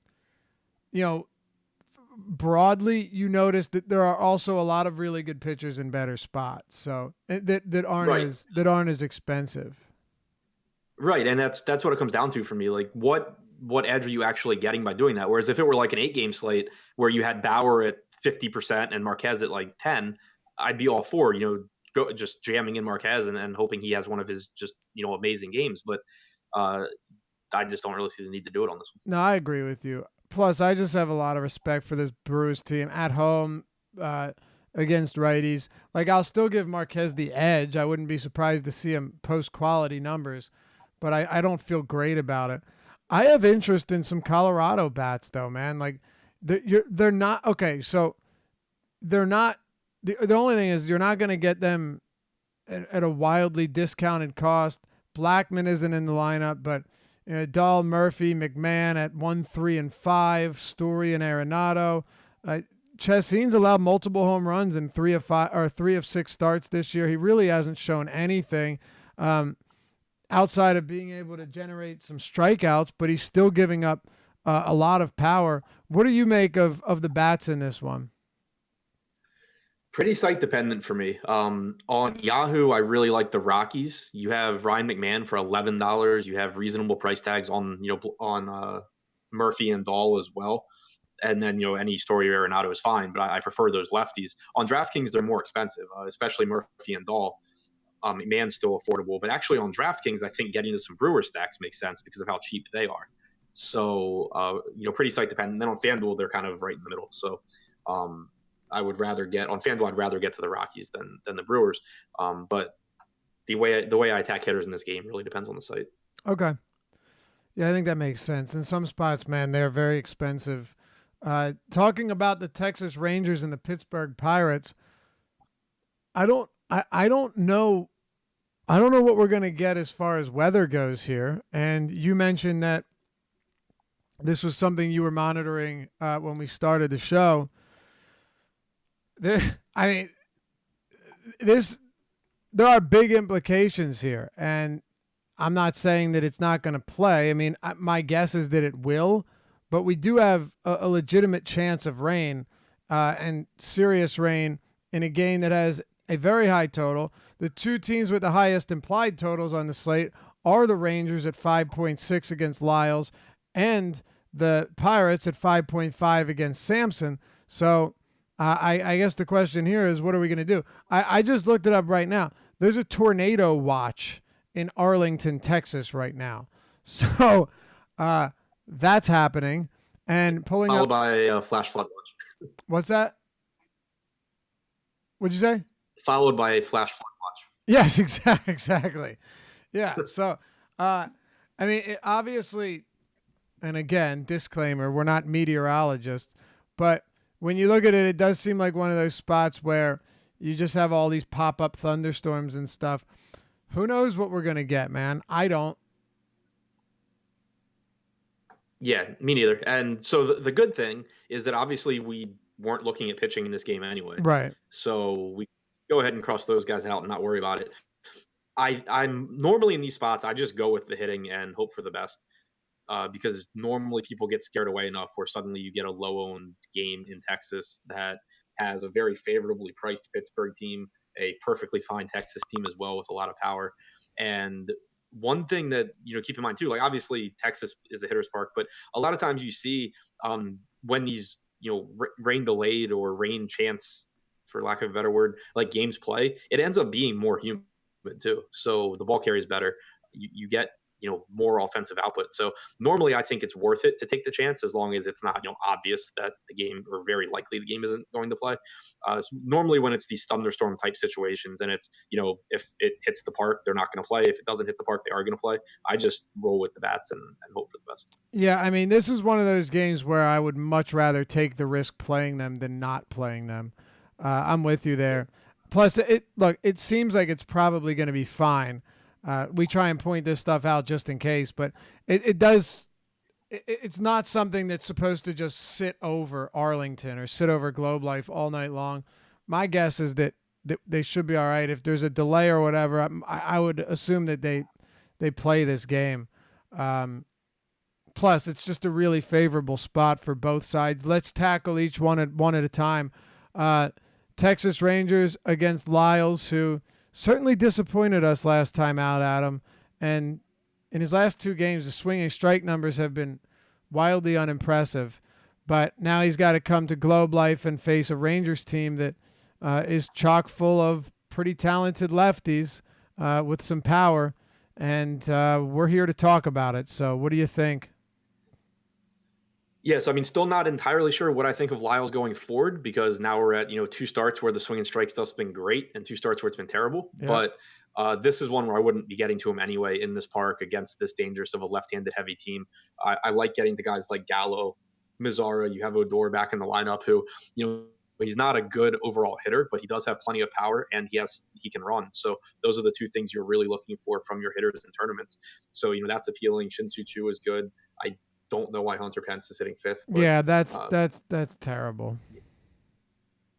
broadly, you notice that there are also a lot of really good pitchers in better spots. So that aren't as expensive. Right. And that's what it comes down to for me. Like what edge are you actually getting by doing that? Whereas if it were like an 8-game slate where you had Bauer at 50% and Marquez at like 10, I'd be all for, go just jamming in Marquez and hoping he has one of his just, amazing games. But I just don't really see the need to do it on this one. No, I agree with you. Plus, I just have a lot of respect for this Brewers team at home. against righties. Like, I'll still give Marquez the edge. I wouldn't be surprised to see him post quality numbers, but I don't feel great about it. I have interest in some Colorado bats though, man. Like, they're not okay. So they're not. The only thing is you're not going to get them at a wildly discounted cost. Blackman isn't in the lineup, but Dahl, Murphy, McMahon at 1, 3, and 5. Story and Arenado. Chessin's allowed multiple home runs in 3 of 6 starts this year. He really hasn't shown anything outside of being able to generate some strikeouts, but he's still giving up a lot of power. What do you make of the bats in this one? Pretty site dependent for me. On Yahoo, I really like the Rockies. You have Ryan McMahon for $11. You have reasonable price tags on Murphy and Dahl as well. And then any Story or Arenado is fine, but I prefer those lefties. On DraftKings, they're more expensive, especially Murphy and Dahl. McMahon's still affordable, but actually on DraftKings, I think getting to some Brewer stacks makes sense because of how cheap they are. So pretty site dependent. Then on FanDuel, they're kind of right in the middle. So I would rather get on FanDuel. I'd rather get to the Rockies than the Brewers. But the way I attack hitters in this game really depends on the site. Okay, yeah, I think that makes sense. In some spots, man, they're very expensive. Talking about the Texas Rangers and the Pittsburgh Pirates, I don't know what we're gonna get as far as weather goes here. And you mentioned that this was something you were monitoring when we started the show. There are big implications here, and I'm not saying that it's not going to play. I mean, my guess is that it will, but we do have a legitimate chance of rain and serious rain in a game that has a very high total. The two teams with the highest implied totals on the slate are the Rangers at 5.6 against Lyles and the Pirates at 5.5 against Sampson. So I guess the question here is, what are we going to do? I just looked it up right now. There's a tornado watch in Arlington, Texas right now. So that's happening. And followed by a flash flood watch. What's that? What'd you say? Followed by a flash flood watch. Yes, exactly. Yeah. So, obviously, and again, disclaimer, we're not meteorologists, but when you look at it, it does seem like one of those spots where you just have all these pop-up thunderstorms and stuff. Who knows what we're going to get, man? I don't. Yeah, me neither. And so the good thing is that obviously we weren't looking at pitching in this game anyway. Right. So we go ahead and cross those guys out and not worry about it. I'm normally in these spots, I just go with the hitting and hope for the best. Because normally people get scared away enough where suddenly you get a low-owned game in Texas that has a very favorably priced Pittsburgh team, a perfectly fine Texas team as well with a lot of power. And one thing that, keep in mind too, like obviously Texas is a hitter's park, but a lot of times you see when these, rain delayed or rain chance, for lack of a better word, like games play, it ends up being more humid too. So the ball carries better. You get more offensive output. So normally I think it's worth it to take the chance as long as it's not, obvious that the game, or very likely the game, isn't going to play. So normally when it's these thunderstorm type situations and it's, if it hits the park, they're not going to play. If it doesn't hit the park, they are going to play. I just roll with the bats and hope for the best. Yeah. I mean, this is one of those games where I would much rather take the risk playing them than not playing them. I'm with you there. Plus it seems like it's probably going to be fine. We try and point this stuff out just in case, but it's not something that's supposed to just sit over Arlington or sit over Globe Life all night long. My guess is that they should be all right. If there's a delay or whatever, I would assume that they play this game. Plus, it's just a really favorable spot for both sides. Let's tackle each one at a time. Texas Rangers against Lyles, who certainly disappointed us last time out, Adam. And in his last 2 games, the swinging strike numbers have been wildly unimpressive. But now he's got to come to Globe Life and face a Rangers team that is chock full of pretty talented lefties with some power. And we're here to talk about it. So what do you think? Yeah, so I mean, still not entirely sure what I think of Lyles going forward because now we're at 2 starts where the swing and strike stuff's been great and 2 starts where it's been terrible. Yeah. But this is one where I wouldn't be getting to him anyway in this park against this dangerous of a left-handed heavy team. I like getting to guys like Gallo, Mizara. You have Odor back in the lineup, who he's not a good overall hitter, but he does have plenty of power and he can run. So those are the two things you're really looking for from your hitters in tournaments. So that's appealing. Shin-Soo Choo is good. I don't know why Hunter Pence is hitting fifth. But, Yeah, that's terrible.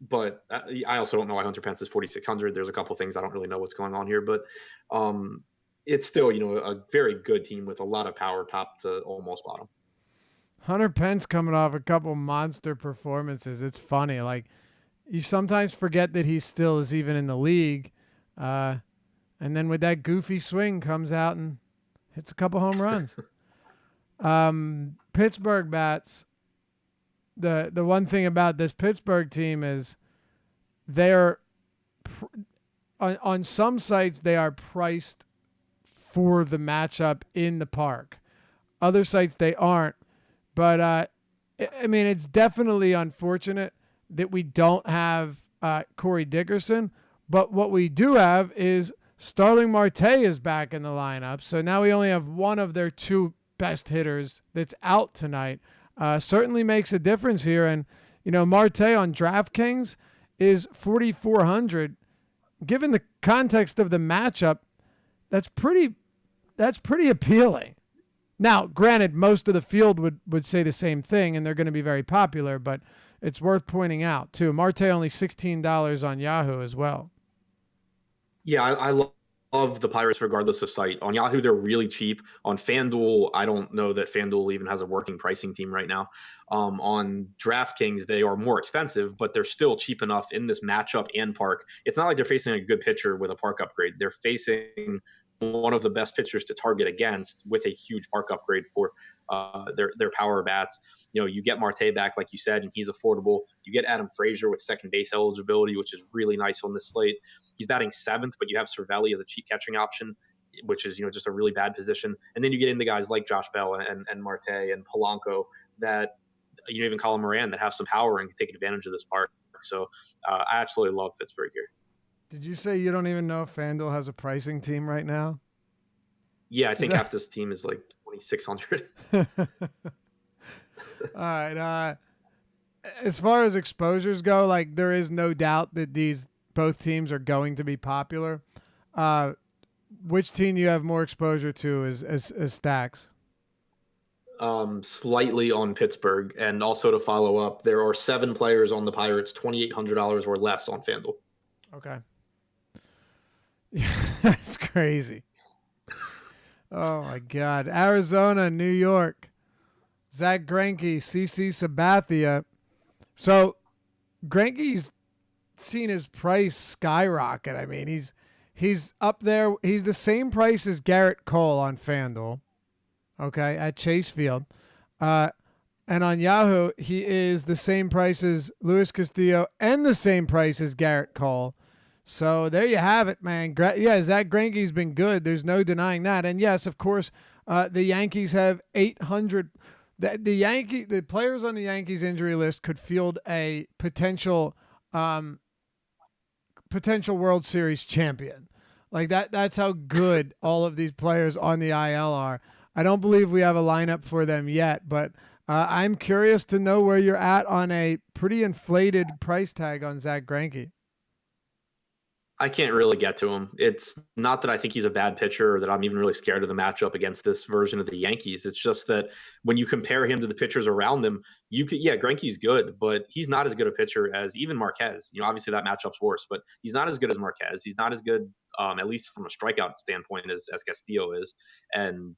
But I also don't know why Hunter Pence is 4,600. There's a couple things I don't really know what's going on here, but it's still a very good team with a lot of power, top to almost bottom. Hunter Pence coming off a couple monster performances. It's funny, like you sometimes forget that he still is even in the league, and then with that goofy swing comes out and hits a couple home runs. Pittsburgh bats. The one thing about this Pittsburgh team is they're on some sites they are priced for the matchup in the park. Other sites they aren't. But I mean, it's definitely unfortunate that we don't have Corey Dickerson. But what we do have is Starling Marte is back in the lineup. So now we only have one of their two best hitters that's out tonight. Certainly makes a difference here. And, Marte on DraftKings is 4,400. Given the context of the matchup, that's pretty appealing. Now, granted, most of the field would say the same thing, and they're going to be very popular, but it's worth pointing out, too. Marte only $16 on Yahoo as well. Yeah, I love the Pirates regardless of site. On Yahoo, they're really cheap. On FanDuel, I don't know that FanDuel even has a working pricing team right now. On DraftKings, they are more expensive, but they're still cheap enough in this matchup and park. It's not like they're facing a good pitcher with a park upgrade. They're facing one of the best pitchers to target against with a huge park upgrade for their power bats. You get Marte back, like you said, and he's affordable. You get Adam Frazier with second base eligibility, which is really nice on this slate. He's batting seventh, but you have Cervelli as a cheap catching option, which is just a really bad position. And then you get into guys like Josh Bell and Marte and Polanco that even Colin Moran that have some power and can take advantage of this park. So I absolutely love Pittsburgh here. Did you say you don't even know if FanDuel has a pricing team right now? Yeah, I think half this team is like 2,600. All right. As far as exposures go, like there is no doubt that both teams are going to be popular. Which team you have more exposure to as stacks? Slightly on Pittsburgh, and also to follow up, there are 7 players on the Pirates, $2,800 or less on FanDuel. Okay. That's crazy. Oh my God. Arizona, New York. Zach Greinke, CC Sabathia. So Greinke's seen his price skyrocket. I mean, he's up there. He's the same price as Garrett Cole on FanDuel. Okay, at Chase Field. And on Yahoo, he is the same price as Luis Castillo and the same price as Garrett Cole. So there you have it, man. Yeah, Zach Greinke's been good. There's no denying that. And yes, of course, the Yankees have 800. The players on the Yankees injury list could field a potential World Series champion. Like that. That's how good all of these players on the IL are. I don't believe we have a lineup for them yet, but I'm curious to know where you're at on a pretty inflated price tag on Zach Greinke. I can't really get to him. It's not that I think he's a bad pitcher or that I'm even really scared of the matchup against this version of the Yankees. It's just that when you compare him to the pitchers around them, Greinke's good, but he's not as good a pitcher as even Marquez. Obviously that matchup's worse, but he's not as good as Marquez. He's not as good, at least from a strikeout standpoint, as Castillo is. And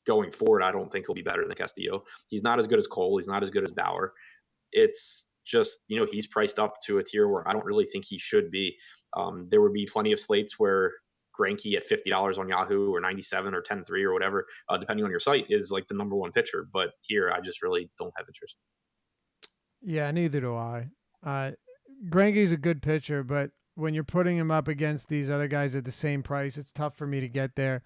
going forward, I don't think he'll be better than Castillo. He's not as good as Cole. He's not as good as Bauer. It's just, he's priced up to a tier where I don't really think he should be. There would be plenty of slates where Greinke at $50 on Yahoo or 97 or 10-3 or whatever, depending on your site, is like the number one pitcher. But here, I just really don't have interest. Yeah, neither do I. Greinke's a good pitcher, but when you're putting him up against these other guys at the same price, it's tough for me to get there.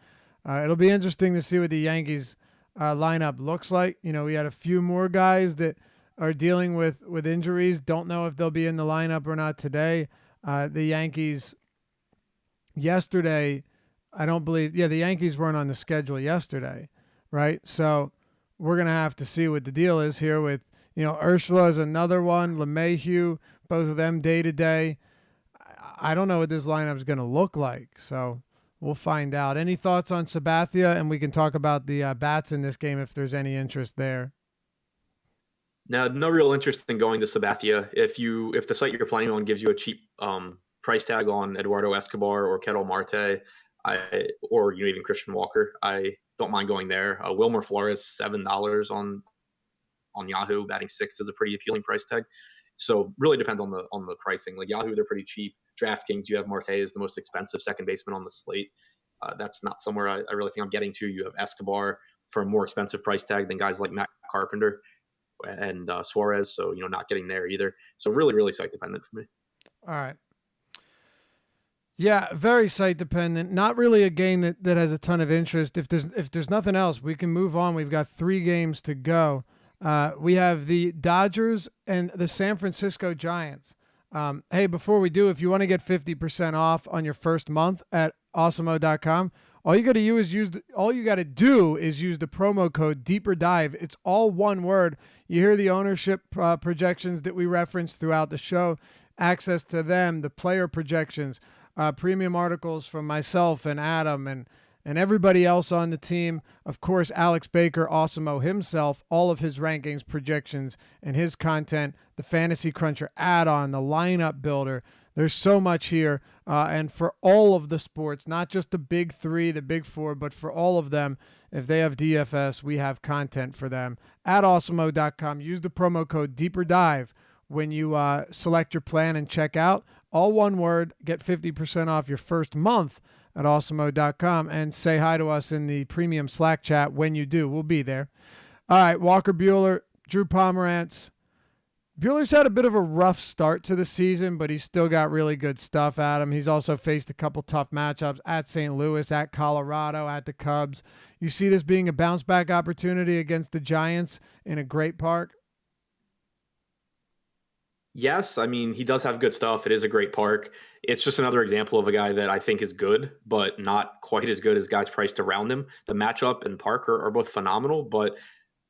It'll be interesting to see what the Yankees lineup looks like. We had a few more guys that are dealing with injuries. Don't know if they'll be in the lineup or not today. The Yankees yesterday, I don't believe, the Yankees weren't on the schedule yesterday, right? So we're going to have to see what the deal is here with, Ursula is another one, LeMahieu, both of them day to day. I don't know what this lineup is going to look like, so we'll find out. Any thoughts on Sabathia? And we can talk about the bats in this game if there's any interest there. Now, no real interest in going to Sabathia. If the site you're playing on gives you a cheap price tag on Eduardo Escobar or Ketel Marte, or even Christian Walker, I don't mind going there. Wilmer Flores, $7 on Yahoo, batting sixth is a pretty appealing price tag. So really depends on the pricing. Like Yahoo, they're pretty cheap. DraftKings, you have Marte as the most expensive second baseman on the slate. That's not somewhere I really think I'm getting to. You have Escobar for a more expensive price tag than guys like Matt Carpenter and Suarez. So, not getting there either. So really, really site dependent for me. All right. Yeah, very site dependent. Not really a game that has a ton of interest. If there's nothing else, we can move on. We've got 3 games to go. We have the Dodgers and the San Francisco Giants. Hey, before we do, if you want to get 50% off on your first month at awesemo.com, all you got to do is use the promo code Deeper Dive. It's all one word. You hear the ownership projections that we reference throughout the show, access to them, the player projections, premium articles from myself and Adam and everybody else on the team. Of course, Alex Baker, Awesemo himself, all of his rankings, projections, and his content, the Fantasy Cruncher add-on, the lineup builder. There's so much here. And for all of the sports, not just the big 3, the big 4, but for all of them, if they have DFS, we have content for them. At awesemo.com, use the promo code Deeper Dive when you select your plan and check out. All one word, get 50% off your first month at awesemo.com, and say hi to us in the premium Slack chat when you do. We'll be there. All right, Walker Buehler, Drew Pomerantz. Buehler's had a bit of a rough start to the season, but he's still got really good stuff at him. He's also faced a couple tough matchups at St. Louis, at Colorado, at the Cubs. You see this being a bounce-back opportunity against the Giants in a great park? Yes, I mean, he does have good stuff. It is a great park. It's just another example of a guy that I think is good, but not quite as good as guys priced around him. The matchup and Park are both phenomenal, but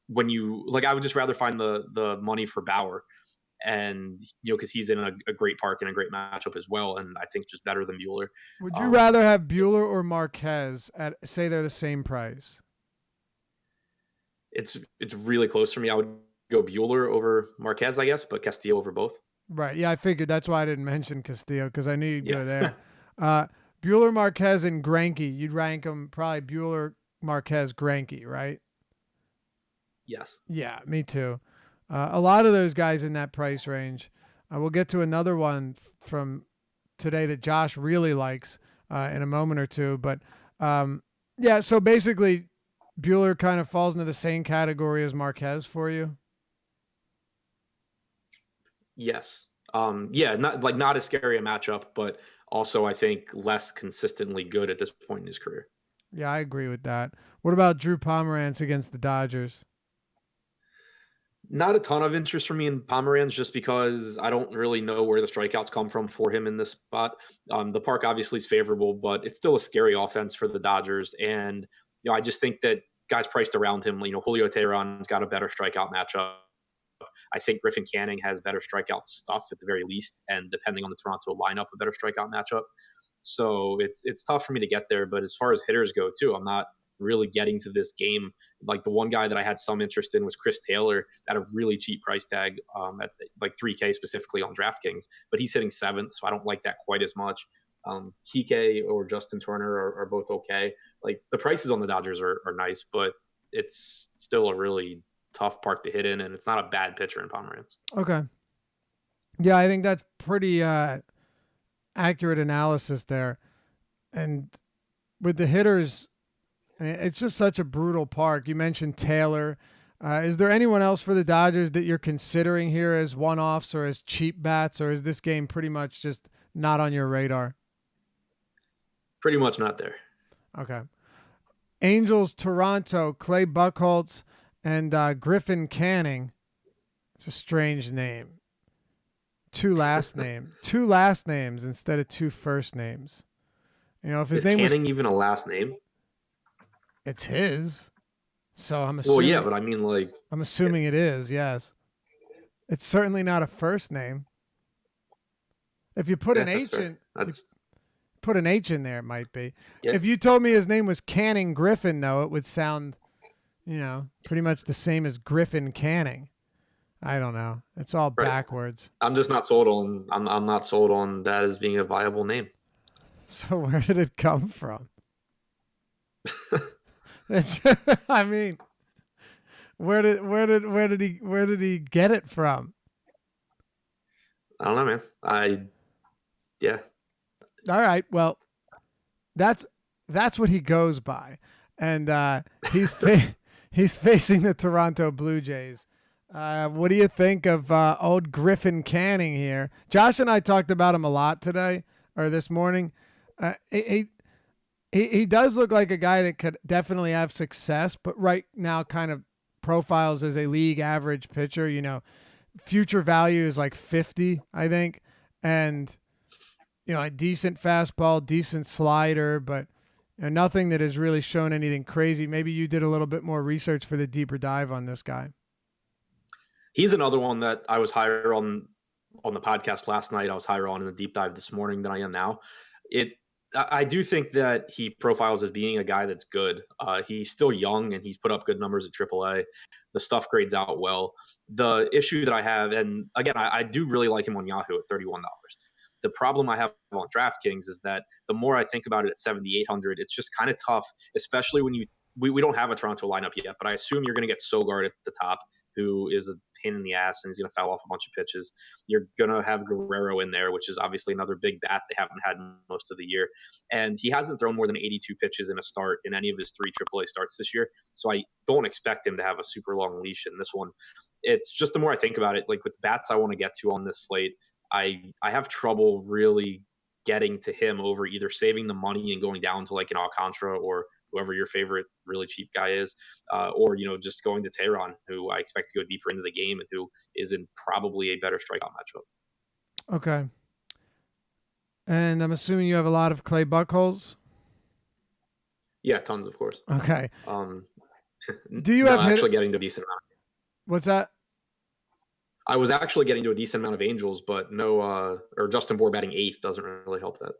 when I would just rather find the money for Bauer, and because he's in a great park and a great matchup as well, and I think just better than Buehler. Would you rather have Buehler or Marquez at, say, they're the same price? It's really close for me. I would go Buehler over Marquez, I guess, but Castillo over both. Right. Yeah, I figured that's why I didn't mention Castillo, because I knew you'd go there. Buehler, Marquez, and Greinke. You'd rank them probably Buehler, Marquez, Greinke, right? Yes. Yeah, me too. A lot of those guys in that price range. We'll get to another one from today that Josh really likes in a moment or two. But yeah, so basically Buehler kind of falls into the same category as Marquez for you. Yes. Not as scary a matchup, but also I think less consistently good at this point in his career. Yeah, I agree with that. What about Drew Pomerantz against the Dodgers? Not a ton of interest for me in Pomeranz, just because I don't really know where the strikeouts come from for him in this spot. The park obviously is favorable, but it's still a scary offense for the Dodgers. And, I just think that guys priced around him, Julio Teheran's got a better strikeout matchup. I think Griffin Canning has better strikeout stuff at the very least, and depending on the Toronto lineup, a better strikeout matchup. So it's tough for me to get there. But as far as hitters go, too, I'm not really getting to this game. Like the one guy that I had some interest in was Chris Taylor at a really cheap price tag at like $3K specifically on DraftKings, but he's hitting 7th, so I don't like that quite as much. Kike or Justin Turner are both okay. Like the prices on the Dodgers are nice, but it's still a really tough park to hit in, and it's not a bad pitcher in Pomeranz. Okay. Yeah, I think that's pretty accurate analysis there. And with the hitters, it's just such a brutal park. You mentioned Taylor. Is there anyone else for the Dodgers that you're considering here as one-offs or as cheap bats, or is this game pretty much just not on your radar? Pretty much not there. Okay. Angels, Toronto, Clay Buchholz, and Griffin Canning. It's a strange name. Two last names instead of two first names. You know, if his Is name Canning was, even a last name? it's his. So Well, yeah, but I mean, like, I'm assuming it is. Yes, it's certainly not a first name. If you put yeah, an that's H fair. in, That's put an H in there, it might be. yeah, If you told me his name was Canning Griffin, though, it would sound, pretty much the same as Griffin Canning. I don't know. It's all right. backwards. I'm just not sold on. I'm not sold on that as being a viable name. So where did it come from? I mean, where did he get it from? I don't know, man. Yeah. All right, well, that's what he goes by, and he's facing the Toronto Blue Jays. What do you think of old Griffin Canning here? Josh and I talked about him a lot today or this morning. He does look like a guy that could definitely have success, but right now kind of profiles as a league average pitcher. Future value is like 50, I think, and a decent fastball, decent slider, but nothing that has really shown anything crazy. Maybe you did a little bit more research for the deeper dive on this guy. He's another one that I was higher on the podcast last night. I was higher on in the deep dive this morning than I am now. I do think that he profiles as being a guy that's good. He's still young and he's put up good numbers at AAA. The stuff grades out well. The issue that I have, and again, I do really like him on Yahoo at $31. The problem I have on DraftKings is that the more I think about it at 7,800, it's just kind of tough, especially when we don't have a Toronto lineup yet, but I assume you're going to get Sogard at the top, who is a pain in the ass and he's going to foul off a bunch of pitches. You're going to have Guerrero in there, which is obviously another big bat they haven't had most of the year. And he hasn't thrown more than 82 pitches in a start in any of his 3 AAA starts this year. So I don't expect him to have a super long leash in this one. It's just the more I think about it, like with bats I want to get to on this slate, I have trouble really getting to him over either saving the money and going down to like an Alcantara or whoever your favorite really cheap guy is, or just going to Tehran, who I expect to go deeper into the game and who is in probably a better strikeout matchup. Okay. And I'm assuming you have a lot of Clay Buchholz? Yeah, tons, of course. Okay. Do you have actually getting to a decent amount? What's that? I was actually getting to a decent amount of Angels, but no, or Justin Bour batting 8th doesn't really help that.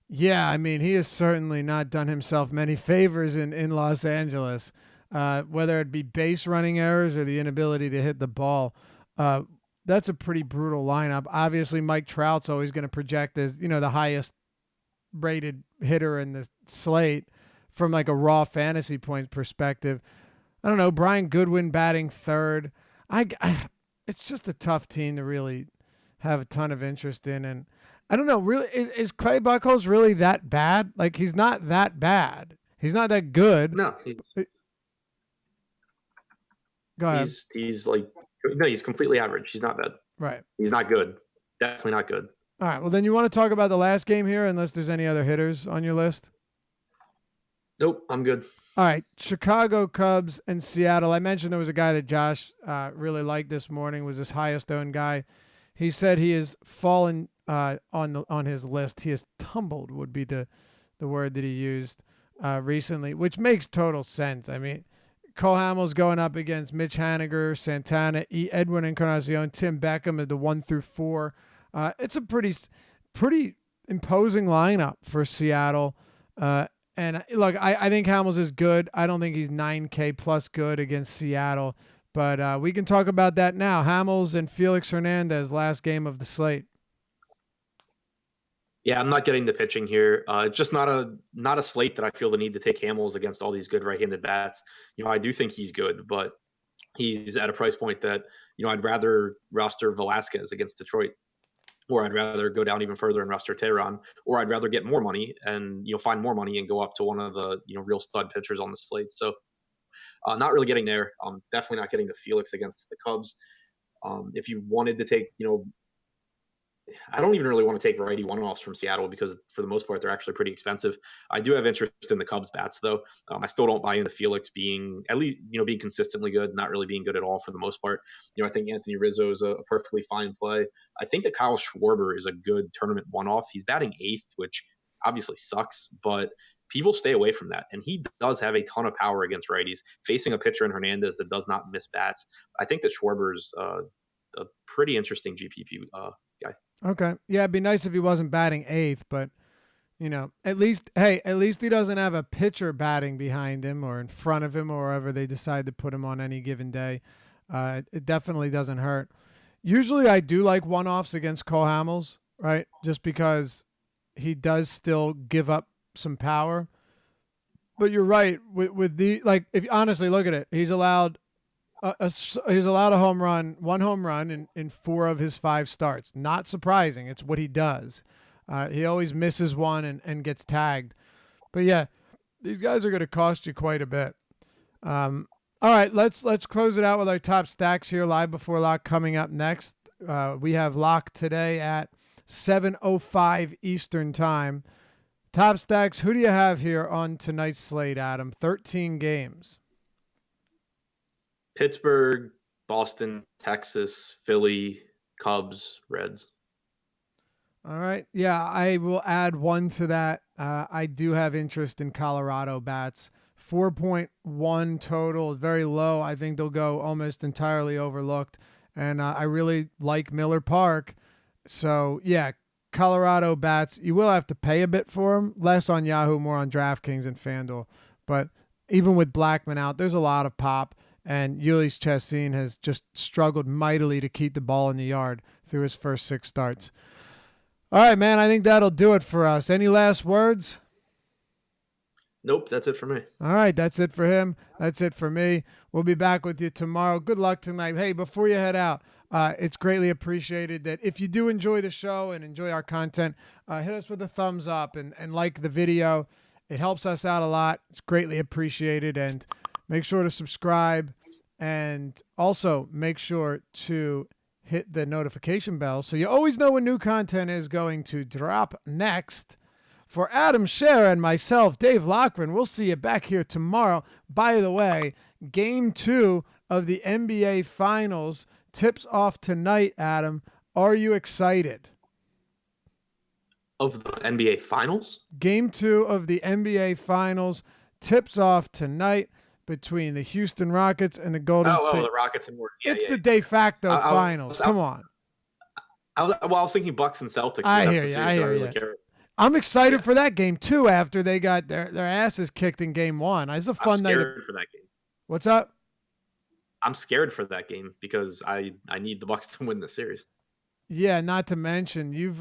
Yeah, I mean, he has certainly not done himself many favors in Los Angeles, whether it be base running errors or the inability to hit the ball. That's a pretty brutal lineup. Obviously, Mike Trout's always going to project as, the highest rated hitter in the slate from like a raw fantasy point perspective. I don't know, Brian Goodwin batting third. It's just a tough team to really have a ton of interest in. And I don't know, really, is Clay Buchholz really that bad? Like, he's not that bad. He's not that good. No. Go ahead. He's completely average. He's not bad. Right. He's not good. Definitely not good. All right. Well, then you want to talk about the last game here, unless there's any other hitters on your list? Nope, I'm good. All right. Chicago Cubs and Seattle. I mentioned there was a guy that Josh really liked this morning, was his highest owned guy. He said he has fallen on his list. He has tumbled would be the word that he used recently, which makes total sense. I mean, Cole Hamels going up against Mitch Haniger, Santana, Edwin Encarnacion, Tim Beckham at the 1 through 4. It's a pretty imposing lineup for Seattle. And look, I think Hamels is good. I don't think he's 9K plus good against Seattle. But we can talk about that now. Hamels and Felix Hernandez, last game of the slate. Yeah, I'm not getting the pitching here. It's just not a slate that I feel the need to take Hamels against all these good right-handed bats. I do think he's good, but he's at a price point that, I'd rather roster Velasquez against Detroit, or I'd rather go down even further and roster Tehran, or I'd rather get more money and, find more money and go up to one of the, real stud pitchers on the slate. So not really getting there. Definitely not getting to Felix against the Cubs. If you wanted to take, I don't even really want to take righty one-offs from Seattle because for the most part, they're actually pretty expensive. I do have interest in the Cubs bats though. I still don't buy into Felix being at least, being consistently good, not really being good at all for the most part. I think Anthony Rizzo is a perfectly fine play. I think that Kyle Schwarber is a good tournament one-off. He's batting eighth, which obviously sucks, but people stay away from that. And he does have a ton of power against righties, facing a pitcher in Hernandez that does not miss bats. I think that Schwarber's a pretty interesting GPP guy. Okay. Yeah, it'd be nice if he wasn't batting eighth, but at least he doesn't have a pitcher batting behind him or in front of him or wherever they decide to put him on any given day. It definitely doesn't hurt. Usually I do like one-offs against Cole Hamels, right? Just because he does still give up some power. But you're right with the if you honestly look at it, he's allowed a home run, one home run in 4 of his 5 starts. Not surprising. It's what he does. He always misses one and gets tagged. But yeah, these guys are going to cost you quite a bit. All right, let's close it out with our top stacks here. Live before lock coming up next. We have lock today at 7:05 Eastern time. Top stacks. Who do you have here on tonight's slate, Adam? 13 games. Pittsburgh, Boston, Texas, Philly, Cubs, Reds. All right. Yeah, I will add one to that. I do have interest in Colorado bats. 4.1 total, very low. I think they'll go almost entirely overlooked. And I really like Miller Park. So, yeah, Colorado bats. You will have to pay a bit for them. Less on Yahoo, more on DraftKings and FanDuel. But even with Blackman out, there's a lot of pop. And Ulysses Chassin has just struggled mightily to keep the ball in the yard through his first 6 starts. All right, man, I think that'll do it for us. Any last words? Nope, that's it for me. All right, that's it for him. That's it for me. We'll be back with you tomorrow. Good luck tonight. Hey, before you head out, it's greatly appreciated that if you do enjoy the show and enjoy our content, hit us with a thumbs up and like the video. It helps us out a lot. It's greatly appreciated. And make sure to subscribe and also make sure to hit the notification bell so you always know when new content is going to drop next. For Adam Scherer and myself, Dave Lochran, we'll see you back here tomorrow. By the way, Game 2 of the NBA Finals tips off tonight, Adam. Are you excited? Of the NBA Finals? Game 2 of the NBA Finals tips off tonight between the Houston Rockets and the Golden State. Oh, the Rockets and Warriors. It's the de facto finals. Come on. I was thinking Bucks and Celtics. I hear you. I'm excited for that game too. After they got their asses kicked in Game 1, it's a fun night. I'm scared for that game. What's up? I'm scared for that game because I need the Bucks to win the series. Yeah, not to mention you've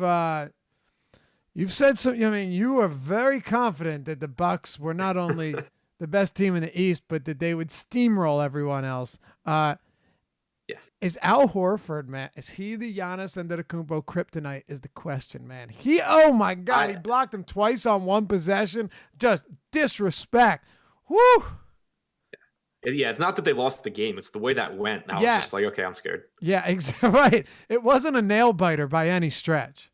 said some. I mean, you were very confident that the Bucks were not only the best team in the East, but that they would steamroll everyone else. Yeah. Is Al Horford, man? Is he the Giannis Antetokounmpo kryptonite? Is the question, man? Oh my God, he blocked him twice on one possession. Just disrespect. Woo. Yeah, it's not that they lost the game; it's the way that went. Now yes. I'm just like, okay, I'm scared. Yeah, exactly. Right. It wasn't a nail biter by any stretch.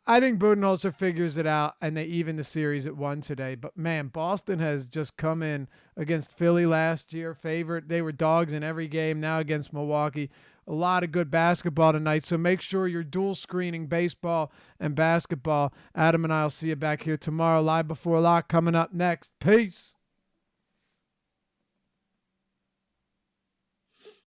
I think Budenholzer figures it out, and they even the series at 1 today. But, man, Boston has just come in against Philly last year, favorite. They were dogs in every game, now against Milwaukee. A lot of good basketball tonight, so make sure you're dual screening baseball and basketball. Adam and I will see you back here tomorrow, live before lock, coming up next. Peace.